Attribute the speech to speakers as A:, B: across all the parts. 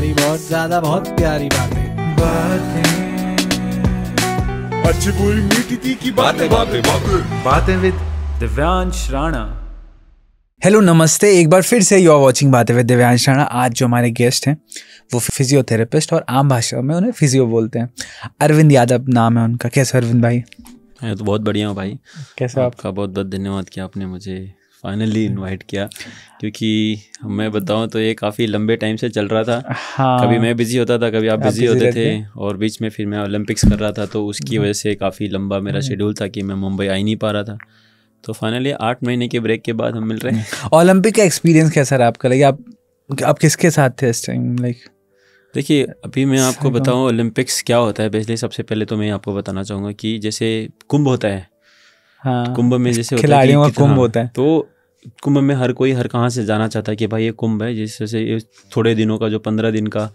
A: प्यारी, बहुत ज्यादा, बहुत प्यारी बातें।
B: अच्छी बुरी मीठी तीखी बातें
C: बातें विद दिव्यांश राणा।
D: हेलो नमस्ते, एक बार फिर से यू आर वॉचिंग बातें विद दिव्यांश राणा। आज जो हमारे गेस्ट हैं वो फिजियोथेरेपिस्ट और आम भाषा में उन्हें फिजियो बोलते हैं। अरविंद यादव नाम है उनका। कैसे अरविंद भाई?
E: मैं तो बहुत बढ़िया हूँ भाई।
D: कैसे
E: आपका बहुत बहुत धन्यवाद कि आपने मुझे फाइनली इनवाइट किया, क्योंकि मैं बताऊं तो ये काफ़ी लंबे टाइम से चल रहा था।
D: हाँ,
E: कभी मैं बिजी होता था, कभी आप बिजी होते थे, और बीच में फिर मैं ओलंपिक्स कर रहा था, तो उसकी वजह से काफ़ी लंबा मेरा शेड्यूल था कि मैं मुंबई आ ही नहीं पा रहा था। तो फाइनली 8 महीने के ब्रेक के बाद हम मिल रहे हैं।
D: ओलंपिक का एक्सपीरियंस कैसा रहा आपका? आप किसके साथ थे इस टाइम?
E: देखिए, अभी मैं आपको बताऊं ओलंपिक्स क्या होता है। पहले सबसे पहले तो मैं आपको बताना चाहूँगा कि जैसे कुंभ होता है,
D: हाँ,
E: कुंभ में जैसे
D: खिलाड़ियों का कुंभ होता है,
E: तो कुंभ में हर कहाँ से जाना चाहता है कि भाई ये कुंभ है। जैसे ये थोड़े दिनों का जो 15 दिन का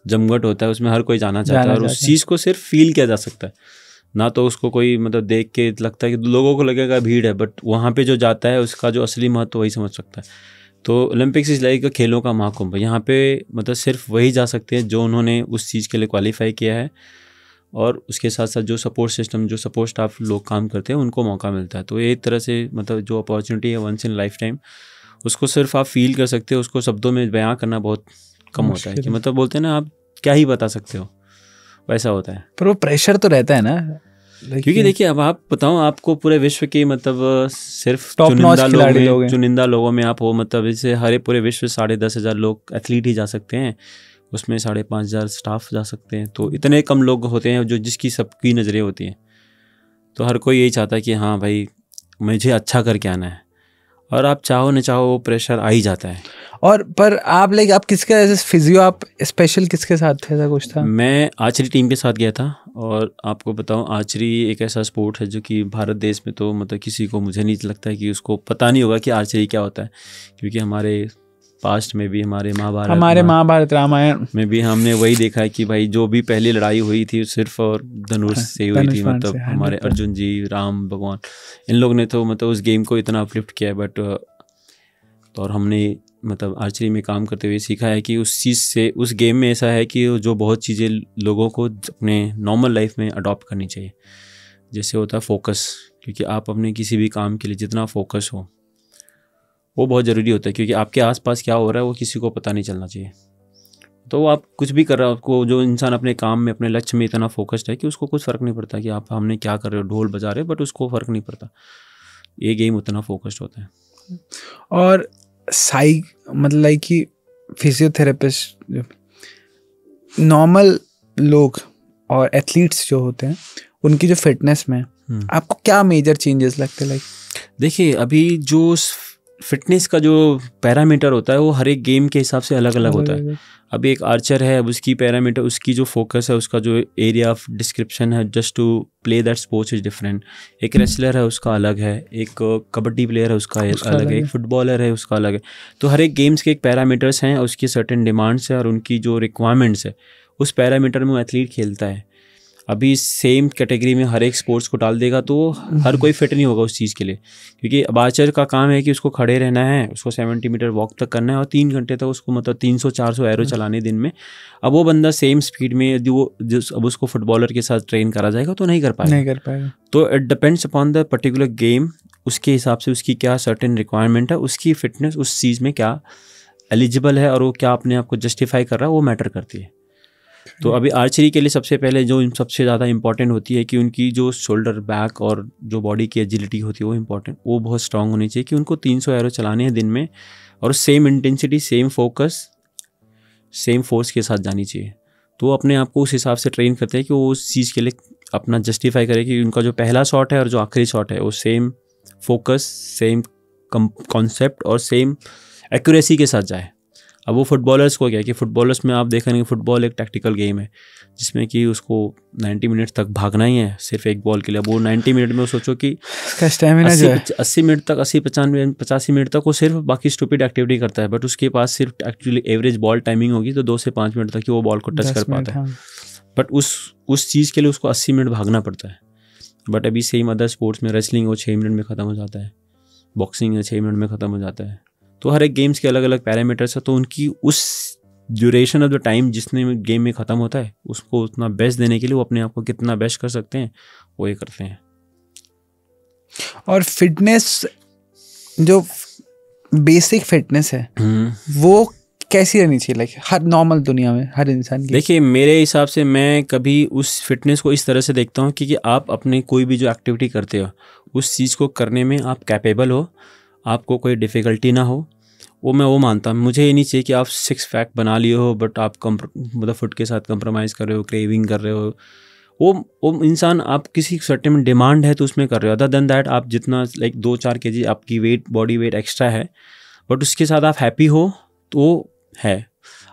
E: जमघट होता है, उसमें हर कोई जाना चाहता है, और उस चीज़ को सिर्फ फील किया जा सकता है ना। तो उसको कोई मतलब देख के लगता है कि लोगों को लगेगा भीड़ है, बट वहाँ पे जो जाता है उसका जो असली महत्व वही समझ सकता है। तो ओलंपिक्स इस लाइक खेलों का महाकुंभ, यहाँ पे मतलब सिर्फ वही जा सकते हैं जो उन्होंने उस चीज़ के लिए क्वालिफाई किया है, और उसके साथ साथ जो सपोर्ट सिस्टम, जो सपोर्ट स्टाफ लोग काम करते हैं, उनको मौका मिलता है। तो ये एक तरह से मतलब जो अपॉर्चुनिटी है वंस इन लाइफ टाइम, उसको सिर्फ आप फील कर सकते हो। उसको शब्दों में बयां करना बहुत कम होता है कि मतलब बोलते हैं ना, आप क्या ही बता सकते हो, वैसा होता है।
D: पर वो प्रेशर तो रहता है ना,
E: क्योंकि देखिए, अब आप बताऊं, आपको पूरे विश्व के मतलब सिर्फ चुनिंदा लोगों में आप हो, मतलब इसे हरे पूरे विश्व 10,500 लोग एथलीट ही जा सकते हैं, उसमें 5,500 स्टाफ जा सकते हैं। तो इतने कम लोग होते हैं जो जिसकी सबकी नज़रें होती हैं। तो हर कोई यही चाहता है कि हाँ भाई मुझे अच्छा करके आना है, और आप चाहो न चाहो वो प्रेशर आ ही जाता है।
D: और पर आप आप किसके ऐसे फिजियो, आप स्पेशल किसके साथ थे? ऐसा कुछ था?
E: मैं आर्चरी टीम के साथ गया था, और आपको बताऊं आर्चरी एक ऐसा स्पोर्ट है जो कि भारत देश में तो मतलब किसी को, मुझे नहीं लगता है कि उसको पता नहीं होगा कि आर्चरी क्या होता है, क्योंकि हमारे पास्ट में भी हमारे महाभारत रामायण में भी हमने वही देखा है कि भाई जो भी पहली लड़ाई हुई थी सिर्फ और धनुष से हुई थी। मतलब हमारे अर्जुन जी, राम भगवान, इन लोग ने तो मतलब उस गेम को इतना अपलिफ्ट किया है। बट तो और हमने मतलब आर्चरी में काम करते हुए सीखा है कि उस चीज़ से, उस गेम में ऐसा है कि जो बहुत चीज़ें लोगों को अपने नॉर्मल लाइफ में अडॉप्ट करनी चाहिए। जैसे होता है फोकस, क्योंकि आप अपने किसी भी काम के लिए जितना फोकस हो वो बहुत ज़रूरी होता है, क्योंकि आपके आसपास क्या हो रहा है वो किसी को पता नहीं चलना चाहिए। तो आप कुछ भी कर रहे हो, आपको जो इंसान अपने काम में, अपने लक्ष्य में इतना फोकस्ड है कि उसको कुछ फ़र्क नहीं पड़ता कि आप हमने क्या कर रहे हो, ढोल बजा रहे हो, बट उसको फ़र्क नहीं पड़ता। ये गेम उतना फोकस्ड होता है।
D: और मतलब कि फिजियोथेरेपिस्ट, नॉर्मल लोग और एथलीट्स जो होते हैं, उनकी जो फिटनेस में आपको क्या मेजर चेंजेस लगते हैं?
E: देखिए, अभी जो फिटनेस का जो पैरामीटर होता है वो हर एक गेम के हिसाब से अलग अलग होता है। अभी एक आर्चर है, अब उसकी पैरामीटर, उसकी जो फोकस है, उसका जो एरिया ऑफ डिस्क्रिप्शन है just to play that sports is different. एक रेसलर है उसका अलग है, एक कबड्डी प्लेयर है उसका अलग है, एक फुटबॉलर है उसका अलग है। तो हर एक गेम्स के एक पैरामीटर्स हैं, उसकी सर्टेन डिमांड्स है, और उनकी जो रिक्वायरमेंट्स है उस पैरामीटर में वो एथलीट खेलता है। अभी सेम कैटेगरी में हर एक स्पोर्ट्स को डाल देगा तो हर कोई फिट नहीं होगा उस चीज़ के लिए, क्योंकि अब आर्चर का काम है कि उसको खड़े रहना है, उसको 70 मीटर वॉक तक करना है, और 3 घंटे तक उसको मतलब 300-400 एरो चलाने दिन में। अब वो बंदा सेम स्पीड में अब उसको फुटबॉलर के साथ ट्रेन करा जाएगा तो नहीं कर पाएगा। तो it depends upon the particular game, उसके हिसाब से उसकी क्या सर्टेन रिक्वायरमेंट है, उसकी फिटनेस उस चीज़ में क्या एलिजिबल है, और वो क्या अपने आप को जस्टिफाई कर रहा है, वो मैटर करती है। तो अभी आर्चरी के लिए सबसे पहले जो सबसे ज़्यादा इंपॉर्टेंट होती है कि उनकी जो शोल्डर, बैक और जो बॉडी की एजिलिटी होती है वो इम्पॉर्टेंट, वो बहुत स्ट्रांग होनी चाहिए कि उनको 300 एरो चलाने हैं दिन में, और same intensity, same focus, same force के साथ जानी चाहिए। तो वो अपने आप को उस हिसाब से ट्रेन करते हैं कि वो उस चीज़ के लिए अपना जस्टिफाई करे कि उनका जो पहला शॉट है और जो आखिरी शॉट है वो सेम फोकस, सेम कॉन्सेप्ट और सेम एक्यूरेसी के साथ जाए। अब वो फुटबॉलर्स को क्या है कि फुटबॉलर्स में आप देखेंगे, फुटबॉल एक टैक्टिकल गेम है जिसमें कि उसको 90 मिनट तक भागना ही है सिर्फ एक बॉल के लिए। अब वो 90 मिनट में सोचो कि 80 मिनट तक, 85 मिनट तक वो सिर्फ बाकी स्टूपिड एक्टिविटी करता है, बट उसके पास सिर्फ एक्चुअली एवरेज बॉल टाइमिंग होगी तो 2 से 5 मिनट तक ही वो बॉल को टच कर पाता है। बट उस चीज़ के लिए उसको 80 मिनट भागना पड़ता है। बट अभी सेम अदर स्पोर्ट्स में रेसलिंग वो 6 मिनट में ख़त्म हो जाता है, बॉक्सिंग 6 मिनट में ख़त्म हो जाता है। तो हर एक गेम्स के अलग अलग पैरामीटर्स है, तो उनकी उस ड्यूरेशन ऑफ द टाइम जिसने गेम में ख़त्म होता है उसको उतना बेस्ट देने के लिए वो अपने आप को कितना बेस्ट कर सकते हैं वो ये करते हैं।
D: और फिटनेस जो बेसिक फिटनेस है वो कैसी रहनी चाहिए, लाइक हर नॉर्मल दुनिया में हर इंसान की?
E: देखिए मेरे हिसाब से मैं कभी उस फिटनेस को इस तरह से देखता हूँ कि आप अपने कोई भी जो एक्टिविटी करते हो उस चीज़ को करने में आप कैपेबल हो, आपको कोई डिफ़िकल्टी ना हो, वो मैं वो मानता हूँ। मुझे ये नहीं चाहिए कि आप 6 पैक बना लिए हो बट आप मतलब फुड के साथ कंप्रोमाइज़ कर रहे हो, क्रेविंग कर रहे हो। वो इंसान आप किसी सर्टेन डिमांड है तो उसमें कर रहे हो। अदर देन दैट आप जितना लाइक 2-4 kg आपकी बॉडी वेट एक्स्ट्रा है बट उसके साथ आप हैप्पी हो तो है,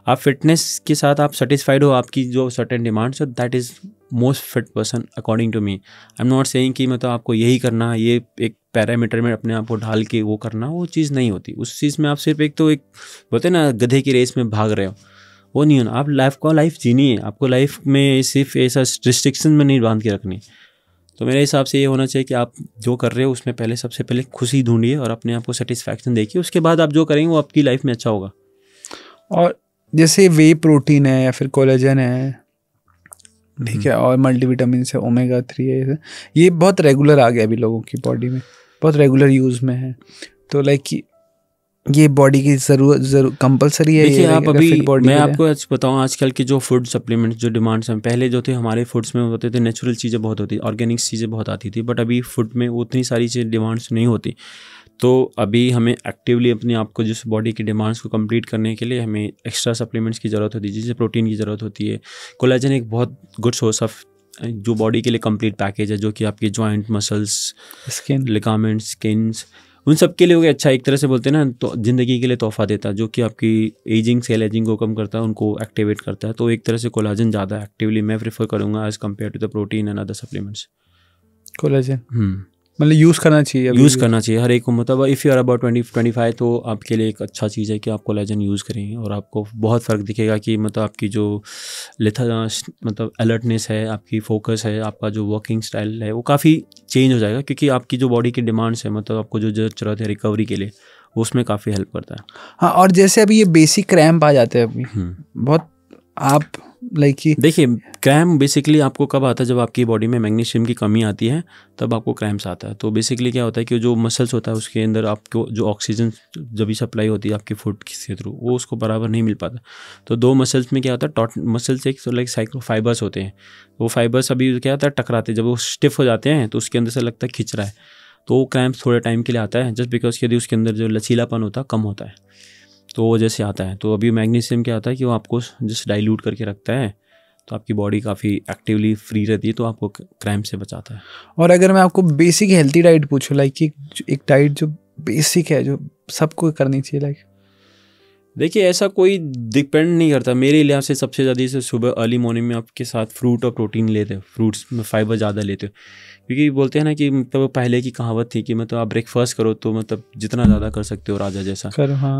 E: आप फिटनेस के साथ आप सेटिस्फाइड हो, आपकी जो सर्टेन डिमांड्स है, that is most fit person according to me. I am not saying कि मतलब आपको यही करना, ये एक पैरामीटर में अपने आप को ढाल के वो करना, वो चीज़ नहीं होती। उस चीज़ में आप सिर्फ एक बोलते हैं ना गधे की रेस में भाग रहे हो, वो नहीं होना। आप लाइफ जीनी है, आपको लाइफ में सिर्फ ऐसा रिस्ट्रिक्शन में नहीं बांध के रखनी। तो मेरे हिसाब से ये होना चाहिए कि आप जो कर रहे हो उसमें पहले सबसे पहले खुशी ढूंढिए और अपने आप को सेटिस्फैक्शन देखिए, उसके बाद आप जो करेंगे वो आपकी लाइफ में अच्छा होगा।
D: और जैसे वे प्रोटीन है या फिर कोलेजन है, ठीक है, और मल्टीविटामिन है, ओमेगा 3 है, ये बहुत रेगुलर आ गया अभी लोगों की बॉडी में, बहुत रेगुलर यूज़ में है। तो लाइक ये बॉडी की ज़रूरत कंपलसरी है।
E: देखिए आप अभी मैं आपको बताऊँ आजकल के जो फूड सप्लीमेंट्स जो डिमांड्स हैं, पहले जो थे हमारे फूड्स में होते थे नेचुरल चीज़ें बहुत होती, ऑर्गेनिक चीज़ें बहुत आती थी, बट अभी फूड में उतनी सारी चीज़ें डिमांड्स नहीं होती। तो अभी हमें एक्टिवली अपने आप को जिस बॉडी की डिमांड्स को कंप्लीट करने के लिए हमें एक्स्ट्रा सप्लीमेंट्स की ज़रूरत होती है, जैसे प्रोटीन की ज़रूरत होती है। कोलेजन एक बहुत गुड सोर्स ऑफ जो बॉडी के लिए कंप्लीट पैकेज है, जो कि आपके joint, muscles,
D: skin,
E: ligaments, skins, उन सब के लिए हो गया अच्छा, एक तरह से बोलते हैं ना, तो ज़िंदगी के लिए तोहफा देता है, जो कि आपकी एजिंग, सेल एजिंग को कम करता है, उनको एक्टिवेट करता है। तो एक तरह से कोलेजन ज़्यादा एक्टिवली मैं प्रेफर करूँगा as compared to the protein and other supplements.
D: Collagen मतलब यूज़ करना चाहिए
E: हर एक को। मतलब इफ़ यू आर अबाउट 20-25 तो आपके लिए एक अच्छा चीज़ है कि आप कोलेजन यूज़ करेंगे और आपको बहुत फ़र्क दिखेगा कि मतलब आपकी जो मतलब अलर्टनेस है, आपकी फोकस है, आपका जो वर्किंग स्टाइल है वो काफ़ी चेंज हो जाएगा, क्योंकि आपकी जो बॉडी की डिमांड्स है, मतलब आपको जो ज़रूरत है रिकवरी के लिए, वो उसमें काफ़ी हेल्प करता है।
D: हाँ, और जैसे अभी ये बेसिक क्रैम्प आ जाते हैं अभी बहुत, आप लाइक
E: देखिए क्रैम्प बेसिकली आपको कब आता है, जब आपकी बॉडी में मैग्नीशियम की कमी आती है तब आपको क्रैम्प्स आता है। तो बेसिकली क्या होता है कि जो मसल्स होता है उसके अंदर आपको जो ऑक्सीजन जब भी सप्लाई होती है आपकी फूड के थ्रू, वो उसको बराबर नहीं मिल पाता। तो 2 मसल्स में क्या होता है, मसल्स एक लाइक साइक्लो फाइबर्स होते हैं, वो फाइबर्स अभी क्या होता है टकराते हैं, जब वो स्टिफ हो जाते हैं तो उसके अंदर से लगता है खिंच रहा है, तो वो क्रैम्प थोड़े टाइम के लिए आता है, जस्ट बिकॉज यदि उसके अंदर जो लचीलापन होता है कम होता है, तो वो वजह से आता है। तो अभी मैग्नीशियम क्या होता है कि वो आपको जस्ट डाइल्यूट करके रखता है, तो आपकी बॉडी काफ़ी एक्टिवली फ्री रहती है, तो आपको क्रैम्प से बचाता है।
D: और अगर मैं आपको बेसिक हेल्थी डाइट पूछूं, लाइक एक डाइट जो बेसिक है जो सबको करनी चाहिए, लाइक
E: देखिए ऐसा कोई डिपेंड नहीं करता मेरे लिहाज से। सबसे ज़्यादा से सुबह अर्ली मॉर्निंग में आपके साथ फ्रूट और प्रोटीन लेते हो, फ्रूट्स में फाइबर ज़्यादा लेते हो, क्योंकि बोलते हैं ना कि मतलब पहले की कहावत थी कि मतलब आप ब्रेकफास्ट करो तो मतलब जितना ज़्यादा कर सकते हो राजा जैसा करो, हाँ।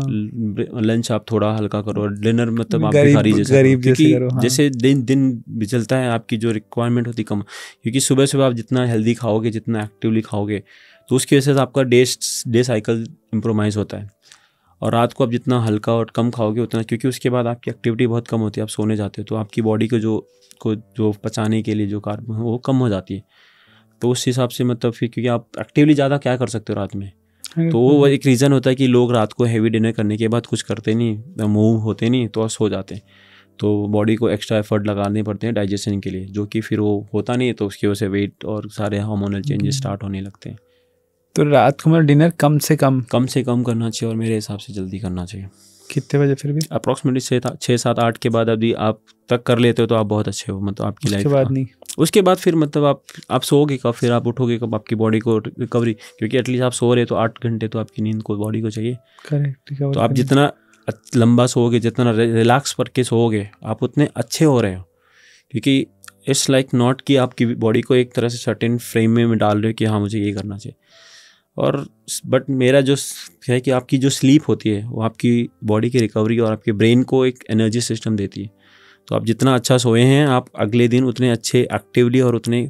E: लंच आप थोड़ा हल्का करो और डिनर मतलब आप भिखारी जैसा करो, क्योंकि हाँ। जैसे दिन चलता है आपकी जो रिक्वायरमेंट होती कम, क्योंकि सुबह सुबह आप जितना हेल्दी खाओगे, जितना एक्टिवली खाओगे, तो उसकी वजह से आपका डे साइकिल इम्प्रोमाइज़ होता है। और रात को आप जितना हल्का और कम खाओगे उतना, क्योंकि उसके बाद आपकी एक्टिविटी बहुत कम होती है, आप सोने जाते हो, तो आपकी बॉडी को जो पचाने के लिए जो कार्ब है वो कम हो जाती है। तो उस हिसाब से मतलब फिर क्योंकि आप एक्टिवली ज़्यादा क्या कर सकते हो रात में, तो वो एक रीज़न होता है कि लोग रात को हैवी डिनर करने के बाद कुछ करते नहीं, मूव होते नहीं, तो सो जाते हैं, तो बॉडी को एक्स्ट्रा एफर्ट लगाने पड़ते हैं डाइजेशन के लिए, जो कि फिर वो होता नहीं है, तो उसकी वजह से वेट और सारे हार्मोनल चेंजेस स्टार्ट होने लगते हैं।
D: तो रात को मतलब डिनर कम से कम
E: करना चाहिए, और मेरे हिसाब से जल्दी करना चाहिए।
D: कितने बजे फिर भी?
E: अप्रॉक्सीमेटली 6-7-8 के बाद अभी आप तक कर लेते हो तो आप बहुत अच्छे हो, मतलब आपकी लाइफ।
D: उसके बाद नहीं, उसके
E: बाद फिर मतलब आप सोओगे कब, फिर आप उठोगे कब, आपकी बॉडी को रिकवरी, क्योंकि एटलीस्ट आप सो रहे तो 8 घंटे तो आपकी नींद को बॉडी को चाहिए।
D: करेक्ट।
E: तो आप जितना लंबा सोओगे, जितना रिलैक्स करके सोओगे, आप उतने अच्छे हो रहे हो, क्योंकि इट्स लाइक नॉट कि आपकी बॉडी को एक तरह से सर्टेन फ्रेम में डाल रहे हो कि हाँ मुझे ये करना चाहिए। और बट मेरा जो है कि आपकी जो स्लीप होती है वो आपकी बॉडी की रिकवरी और आपके ब्रेन को एक एनर्जी सिस्टम देती है। तो आप जितना अच्छा सोए हैं, आप अगले दिन उतने अच्छे एक्टिवली और उतने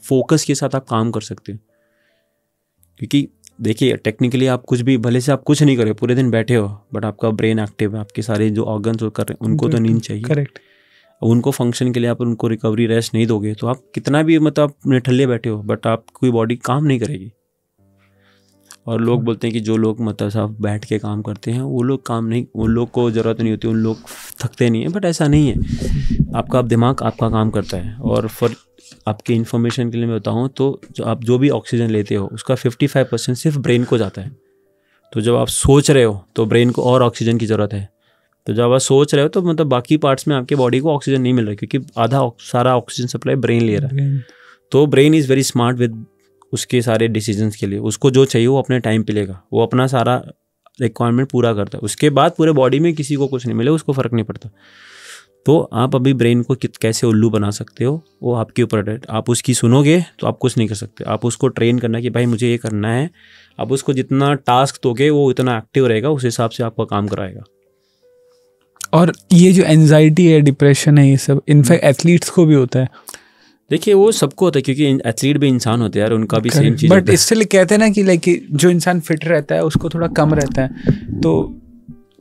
E: फोकस के साथ आप काम कर सकते हो, क्योंकि देखिए टेक्निकली आप कुछ भी, भले से आप कुछ नहीं करे, पूरे दिन बैठे हो, बट आपका ब्रेन एक्टिव है, आपके सारे जो ऑर्गन्स कर रहे हैं उनको तो नींद चाहिए।
D: करेक्ट।
E: उनको फंक्शन के लिए आप उनको रिकवरी रेस्ट नहीं दोगे तो आप कितना भी मतलब आप निठल्ले बैठे हो बट आपकी बॉडी काम नहीं करेगी। और लोग बोलते हैं कि जो लोग मतलब साहब बैठ के काम करते हैं वो लोग काम नहीं, उन लोग को ज़रूरत नहीं होती, उन लोग थकते नहीं हैं, बट ऐसा नहीं है। आपका दिमाग आपका काम करता है। और फॉर आपकी इन्फॉर्मेशन के लिए मैं बताऊँ तो आप जो भी ऑक्सीजन लेते हो उसका 55% सिर्फ ब्रेन को जाता है। तो जब आप सोच रहे हो तो ब्रेन को और ऑक्सीजन की ज़रूरत है। तो जब आप सोच रहे हो तो मतलब बाकी पार्ट्स में आपके बॉडी को ऑक्सीजन नहीं मिल रहा है, क्योंकि आधा सारा ऑक्सीजन सप्लाई ब्रेन ले रहा है। तो brain is very smart with उसके सारे डिसीजंस के लिए। उसको जो चाहिए वो अपने टाइम पे लेगा, वो अपना सारा रिक्वायरमेंट पूरा करता है। उसके बाद पूरे बॉडी में किसी को कुछ नहीं मिले उसको फ़र्क नहीं पड़ता। तो आप अभी ब्रेन को कैसे उल्लू बना सकते हो वो आपके ऊपर है। आप उसकी सुनोगे तो आप कुछ नहीं कर सकते। आप उसको ट्रेन करना कि भाई मुझे ये करना है, आप उसको जितना टास्क दोगे वो इतना एक्टिव रहेगा, उस हिसाब से आपका काम कराएगा।
D: और ये जो एंजाइटी है, डिप्रेशन है, ये सब इनफैक्ट एथलीट्स को भी होता है।
E: देखिए वो सबको होता है, क्योंकि एथलीट भी इंसान होते हैं यार, उनका भी सेम चीज़।
D: बट इसलिए कहते हैं ना कि लाइक जो इंसान फिट रहता है उसको थोड़ा कम रहता है। तो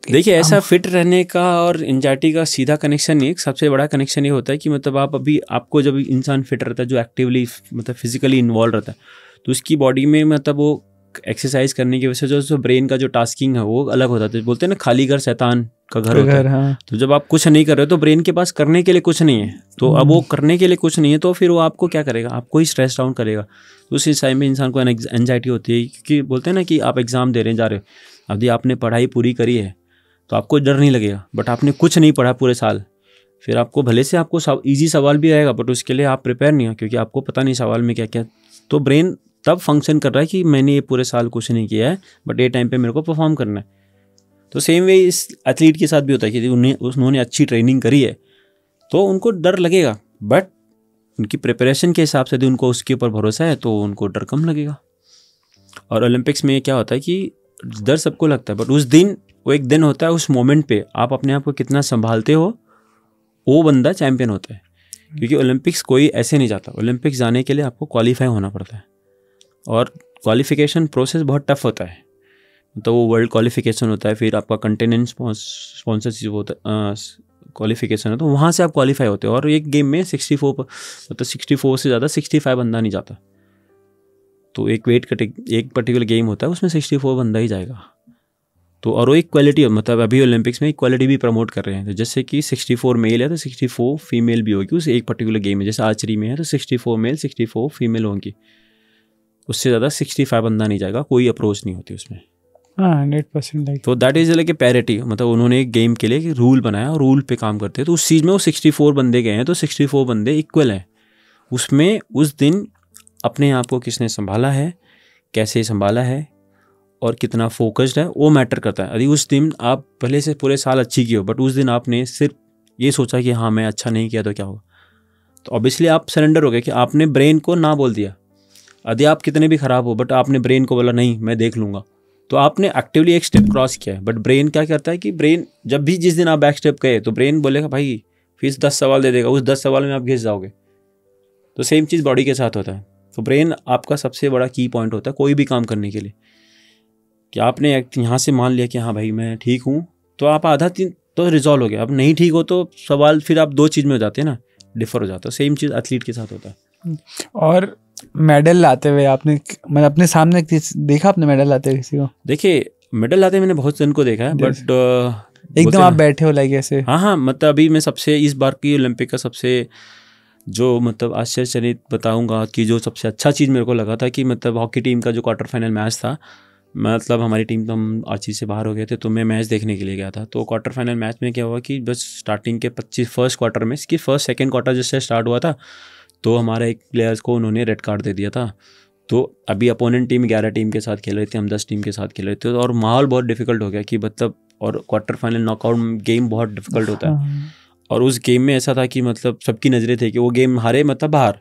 E: देखिए ऐसा फिट रहने का और एंजाइटी का सीधा कनेक्शन नहीं है। सबसे बड़ा कनेक्शन ये होता है कि मतलब आप अभी आपको जब इंसान फिट रहता है, जो एक्टिवली मतलब फिजिकली इन्वॉल्व रहता है, तो उसकी बॉडी में मतलब वो एक्सरसाइज करने की वजह से जो ब्रेन का जो टास्किंग है वो अलग होता है। बोलते हैं ना खाली घर शैतान का घर होता है।
D: हाँ।
E: तो जब आप कुछ नहीं कर रहे हो तो ब्रेन के पास करने के लिए कुछ नहीं है। तो अब वो करने के लिए कुछ नहीं है तो फिर वो आपको क्या करेगा, आपको ही स्ट्रेस डाउन करेगा। तो उस टाइम में इंसान को एंजाइटी होती है, क्योंकि बोलते हैं ना कि आप एग्जाम दे रहे जा रहे हो, अभी आपने पढ़ाई पूरी करी है तो आपको डर नहीं लगेगा। बट आपने कुछ नहीं पढ़ा पूरे साल, फिर आपको भले से आपको ईजी सवाल भी आएगा बट उसके लिए आप प्रिपेयर नहीं हो, क्योंकि आपको पता नहीं सवाल में क्या क्या। तो ब्रेन तब फंक्शन कर रहा है कि मैंने ये पूरे साल कुछ नहीं किया है बट ये टाइम पे मेरे को परफॉर्म करना है। तो सेम वे इस एथलीट के साथ भी होता है कि उन्होंने अच्छी ट्रेनिंग करी है तो उनको डर लगेगा, बट उनकी प्रिपरेशन के हिसाब से यदि उनको उसके ऊपर भरोसा है तो उनको डर कम लगेगा। और ओलंपिक्स में क्या होता है कि डर सबको लगता है, बट उस दिन वो एक दिन होता है, उस मोमेंट पे आप अपने आप को कितना संभालते हो वो बंदा चैम्पियन होता है। क्योंकि ओलंपिक्स कोई ऐसे नहीं जाता, ओलंपिक्स जाने के लिए आपको क्वालिफाई होना पड़ता है और क्वालिफिकेशन प्रोसेस बहुत टफ होता है। तो वो वर्ल्ड क्वालिफिकेशन होता है, फिर आपका कंटिनेंट स्पॉन्सरशिप होता है, क्वालिफिकेशन है, तो वहाँ से आप क्वालिफाई होते हो। और एक गेम में 64 मतलब 64 से ज़्यादा 65 बंदा नहीं जाता। तो एक एक पर्टिकुलर गेम होता है उसमें 64 बंदा ही जाएगा। तो और वो एक क्वालिटी मतलब अभी ओलंपिक्स में इक्वालिटी भी प्रमोट कर रहे हैं। तो जैसे कि 64 मेल है तो 64 फीमेल भी होगी उस एक पर्टिकुलर गेम में। जैसे आर्चरी में है तो 64 मेल 64 फीमेल होंगी, उससे ज़्यादा 65 बंदा नहीं जाएगा, कोई अप्रोच नहीं होती उसमें।
D: 100% लाइक।
E: तो that is like a parity, मतलब उन्होंने एक गेम के लिए रूल बनाया और रूल पे काम करते हैं। तो उस चीज़ में वो 64 बंदे गए हैं तो 64 बंदे इक्वल हैं उसमें। उस दिन अपने आप को किसने संभाला है, कैसे संभाला है और कितना फोकस्ड है वो मैटर करता है। यदि उस दिन आप पहले से पूरे साल अच्छी की हो बट उस दिन आपने सिर्फ ये सोचा कि हाँ मैं अच्छा नहीं किया तो क्या होगा, तो ऑब्वियसली आप सरेंडर हो गए कि आपने ब्रेन को ना बोल दिया। यदि आप कितने भी ख़राब हो बट आपने ब्रेन को बोला नहीं मैं देख लूँगा, तो आपने एक्टिवली एक स्टेप क्रॉस किया है। बट ब्रेन क्या करता है कि ब्रेन जब भी जिस दिन आप बैक स्टेप गए तो ब्रेन बोलेगा भाई फिर 10 सवाल दे देगा, उस 10 सवाल में आप घिस जाओगे। तो सेम चीज़ बॉडी के साथ होता है। तो ब्रेन आपका सबसे बड़ा की पॉइंट होता है कोई भी काम करने के लिए। कि आपने यहाँ से मान लिया कि हाँ भाई मैं ठीक हूँ, तो आप आधा तो रिजॉल्व हो गया। अब नहीं ठीक हो तो सवाल फिर आप दो चीज़ में हो जाते हैं ना, डिफर हो जाता है। सेम चीज़ एथलीट के साथ होता है।
D: और मेडल लाते हुए आपने मतलब अपने सामने देखा, आपने मेडल लाते हुए किसी को?
E: देखिए मेडल लाते मैंने बहुत जन को देखा है बट
D: एकदम आप बैठे हो लाइक ऐसे?
E: हाँ मतलब अभी मैं सबसे इस बार की ओलंपिक का सबसे जो मतलब आश्चर्यचकित बताऊंगा कि जो सबसे अच्छा चीज़ मेरे को लगा था कि मतलब हॉकी टीम का जो क्वार्टर फाइनल मैच था, मतलब हमारी टीम तो हम आर्ची से बाहर हो गए थे तो मैं मैच देखने के लिए गया था। तो क्वार्टर फाइनल मैच में क्या हुआ कि बस स्टार्टिंग के 25 फर्स्ट क्वार्टर में, इसकी फर्स्ट सेकंड क्वार्टर जिससे स्टार्ट हुआ था तो हमारा एक प्लेयर्स को उन्होंने रेड कार्ड दे दिया था। तो अभी अपोनेंट टीम 11 टीम के साथ खेल रहे थे, हम 10 टीम के साथ खेल रहे थे और माहौल बहुत डिफिकल्ट हो गया कि मतलब, और क्वार्टर फाइनल नॉकआउट गेम बहुत डिफिकल्ट होता है। और उस गेम में ऐसा था कि मतलब सबकी नज़रें थे कि वो गेम हारे मतलब बाहर,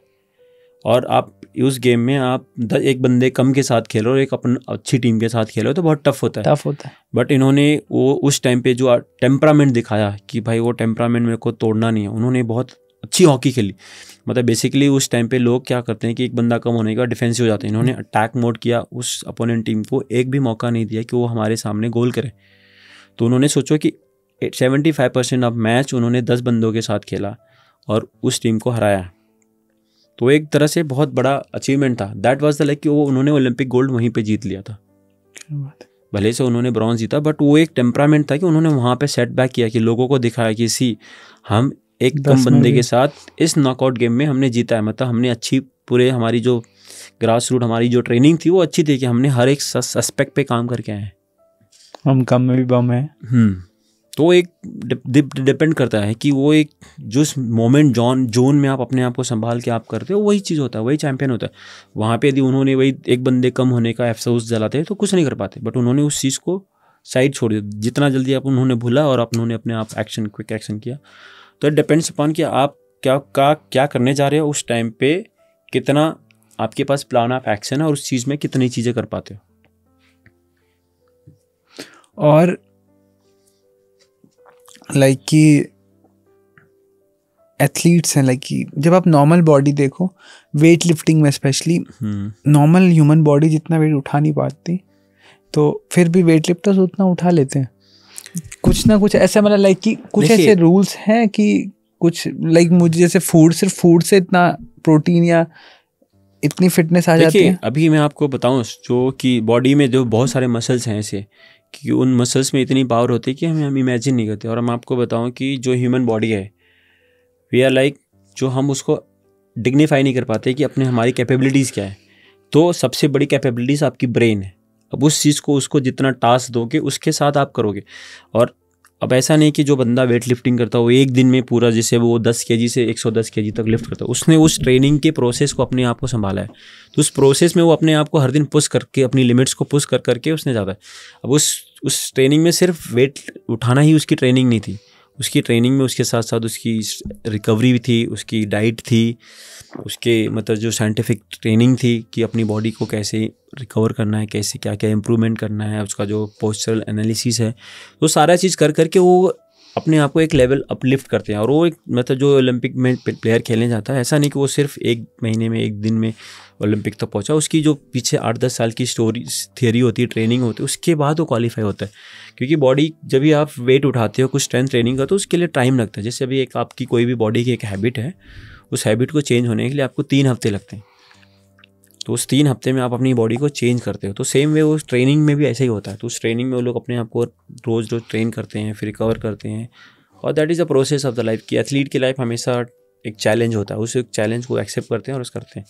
E: और आप उस गेम में आप एक बंदे कम के साथ खेलो और एक अपन अच्छी टीम के साथ खेलो तो बहुत टफ होता है। बट इन्होंने वो उस टाइम पे जो टेम्परामेंट दिखाया कि भाई वो टेम्परामेंट मेरे को तोड़ना नहीं है, उन्होंने बहुत अच्छी हॉकी खेली। मतलब बेसिकली उस टाइम पे लोग क्या करते हैं कि एक बंदा कम होने के बाद डिफेंसिव हो जाते हैं। इन्होंने अटैक मोड किया, उस अपोनेंट टीम को एक भी मौका नहीं दिया कि वो हमारे सामने गोल करे। तो उन्होंने सोचो कि 75% ऑफ मैच उन्होंने 10 बंदों के साथ खेला और उस टीम को हराया। तो एक तरह से बहुत बड़ा अचीवमेंट था। दैट वाज द लाइक कि वो उन्होंने ओलंपिक गोल्ड वहीं पे जीत लिया था। भले से उन्होंने ब्रॉन्ज जीता, बट वो एक टेम्परामेंट था कि उन्होंने वहाँ पे सेट बैक किया, कि लोगों को दिखाया कि सी हम एक कम बंदे के साथ इस नॉकआउट गेम में हमने जीता है। मतलब हमने अच्छी पूरे हमारी जो ग्रास रूट हमारी जो ट्रेनिंग थी वो अच्छी थी कि हमने हर एक एस्पेक्ट पे काम करके आए हैं।
D: हम कम में भी बम है।
E: तो एक डिपेंड करता है कि वो एक जो मोमेंट जोन में आप अपने आप को संभाल के आप करते हो, वही चीज़ होता है, वही चैंपियन होता है। वहाँ पे यदि उन्होंने वही एक बंदे कम होने का अफसोस जलाते हैं तो कुछ नहीं कर पाते, बट उन्होंने उस चीज़ को साइड छोड़ दिया। जितना जल्दी आप उन्होंने भूला और उन्होंने अपने आप क्विक एक्शन किया। तो इट डिपेंड्स अपॉन कि आप क्या करने जा रहे हो उस टाइम पे, कितना आपके पास प्लान ऑफ एक्शन है और उस चीज़ में कितनी चीज़ें कर पाते हो।
D: और लाइक कि एथलीट्स हैं, लाइक कि जब आप नॉर्मल बॉडी देखो, वेट लिफ्टिंग में स्पेशली नॉर्मल ह्यूमन बॉडी जितना वेट उठा नहीं पाती, तो फिर भी वेट लिफ्टर्स उतना उठा लेते हैं। कुछ ना कुछ ऐसा, मतलब लाइक कि कुछ ऐसे रूल्स हैं कि कुछ लाइक मुझे जैसे सिर्फ फूड से इतना प्रोटीन या इतनी फिटनेस आ जाती है।
E: अभी मैं आपको बताऊं जो कि बॉडी में जो बहुत सारे मसल्स हैं ऐसे कि उन मसल्स में इतनी पावर होती है कि हम इमेजिन नहीं करते। और हम आपको बताऊं कि जो ह्यूमन बॉडी है, वी आर लाइक, जो हम उसको डिग्निफाई नहीं कर पाते कि अपने हमारी कैपेबिलिटीज़ क्या है। तो सबसे बड़ी कैपेबिलिटीज़ आपकी ब्रेन है। अब उस चीज़ को उसको जितना टास्क दोगे उसके साथ आप करोगे। और अब ऐसा नहीं कि जो बंदा वेट लिफ्टिंग करता है वो एक दिन में पूरा, जैसे वो 10 kg से 110 kg तक लिफ्ट करता है, उसने उस ट्रेनिंग के प्रोसेस को अपने आप को संभाला है। तो उस प्रोसेस में वो अपने आप को हर दिन पुश करके, अपनी लिमिट्स को पुश कर करके उसने जाता है। अब उस ट्रेनिंग में सिर्फ वेट उठाना ही उसकी ट्रेनिंग नहीं थी। उसकी ट्रेनिंग में उसके साथ साथ उसकी रिकवरी भी थी, उसकी डाइट थी, उसके मतलब जो साइंटिफिक ट्रेनिंग थी कि अपनी बॉडी को कैसे रिकवर करना है, कैसे क्या क्या इम्प्रूवमेंट करना है, उसका जो पोस्चरल एनालिसिस है, तो सारा चीज़ कर करके वो अपने आप को एक लेवल अपलिफ्ट करते हैं। और वो एक मतलब जो ओलंपिक में प्लेयर खेलने जाता है, ऐसा नहीं कि वो सिर्फ एक महीने में एक दिन में ओलंपिक तक पहुंचा। उसकी जो पीछे 8-10 साल की थियरी होती है, ट्रेनिंग होती है, उसके बाद वो क्वालिफाई होता है। क्योंकि बॉडी जब भी आप वेट उठाते हो, कुछ स्ट्रेंथ ट्रेनिंग का, तो उसके लिए टाइम लगता है। जैसे अभी एक आपकी कोई भी बॉडी की एक हैबिट है, उस हैबिट को चेंज होने के लिए आपको 3 हफ्ते लगते हैं। तो उस 3 हफ्ते में आप अपनी बॉडी को चेंज करते हो। तो सेम वे उस ट्रेनिंग में भी ऐसा ही होता है। तो उस ट्रेनिंग में वो लोग अपने आप को रोज़ ट्रेन करते हैं, फिर रिकवर करते हैं। और that is a process of the life कि एथलीट की लाइफ हमेशा एक चैलेंज होता है। उस एक चैलेंज को एक्सेप्ट करते हैं और उस करते हैं।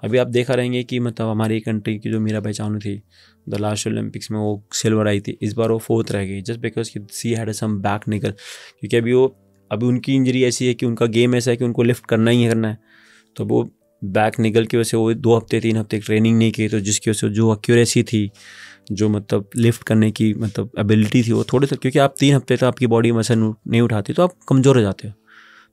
E: अभी आप देखा रहेंगे कि मतलब हमारी कंट्री की जो मीराबाई चानू थी, द लास्ट ओलंपिक्स में वो सिल्वर आई थी, इस बार वो 4th रह गई, just because she had some back niggle. क्योंकि अभी उनकी इंजरी ऐसी है कि उनका गेम ऐसा है कि उनको लिफ्ट करना ही करना है। तो वो बैक निकल की वजह से वो 2 हफ्ते 3 हफ्ते ट्रेनिंग नहीं की, तो जिसकी वजह से जो एक्यूरेसी थी, जो मतलब लिफ्ट करने की मतलब एबिलिटी थी, वो थोड़े से, क्योंकि आप 3 हफ्ते तक आपकी बॉडी मसल नहीं उठाती तो आप कमज़ोर हो जाते हो।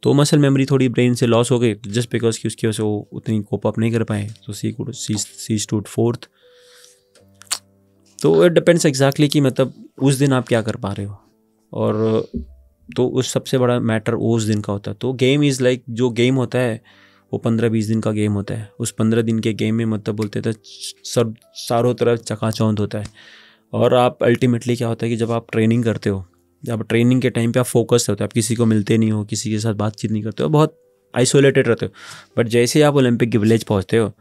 E: तो मसल मेमोरी थोड़ी ब्रेन से लॉस हो गई, जस्ट बिकॉज कि उसकी वजह से वो उतनी कोप अप नहीं कर पाए। तो सी स्टूड 4th। तो इट डिपेंड्स एग्जैक्टली कि मतलब उस दिन आप क्या कर पा रहे हो। और तो उस सबसे बड़ा मैटर उस दिन का होता है। तो गेम इज़ लाइक, जो गेम होता है वो 15-20 दिन का गेम होता है। उस 15 दिन के गेम में मतलब बोलते थे सब चारों तरफ चकाचौंध होता है। और आप अल्टीमेटली क्या होता है कि जब आप ट्रेनिंग करते हो, जब ट्रेनिंग के टाइम पे आप फोकस होते हो, आप किसी को मिलते नहीं हो, किसी के साथ बातचीत नहीं करते हो, बहुत आइसोलेटेड रहते हो। बट जैसे ही आप ओलंपिक के विलेज पहुँचते हो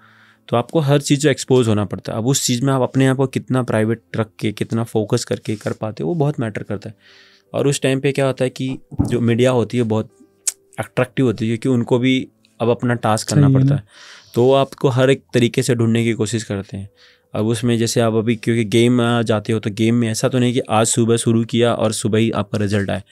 E: तो आपको हर चीज़ जो एक्सपोज होना पड़ता है। अब उस चीज़ में आप अपने आप को कितना प्राइवेट रख के, कितना फोकस करके कर पाते हो, वो बहुत मैटर करता है। और उस टाइम पे क्या होता है कि जो मीडिया होती है बहुत अट्रैक्टिव होती है, क्योंकि उनको भी अब अपना टास्क करना पड़ता है। तो वो आपको हर एक तरीके से ढूंढने की कोशिश करते हैं। अब उसमें जैसे आप अभी क्योंकि गेम में जाते हो, तो गेम में ऐसा तो नहीं कि आज सुबह शुरू किया और सुबह ही आपका रिजल्ट आए,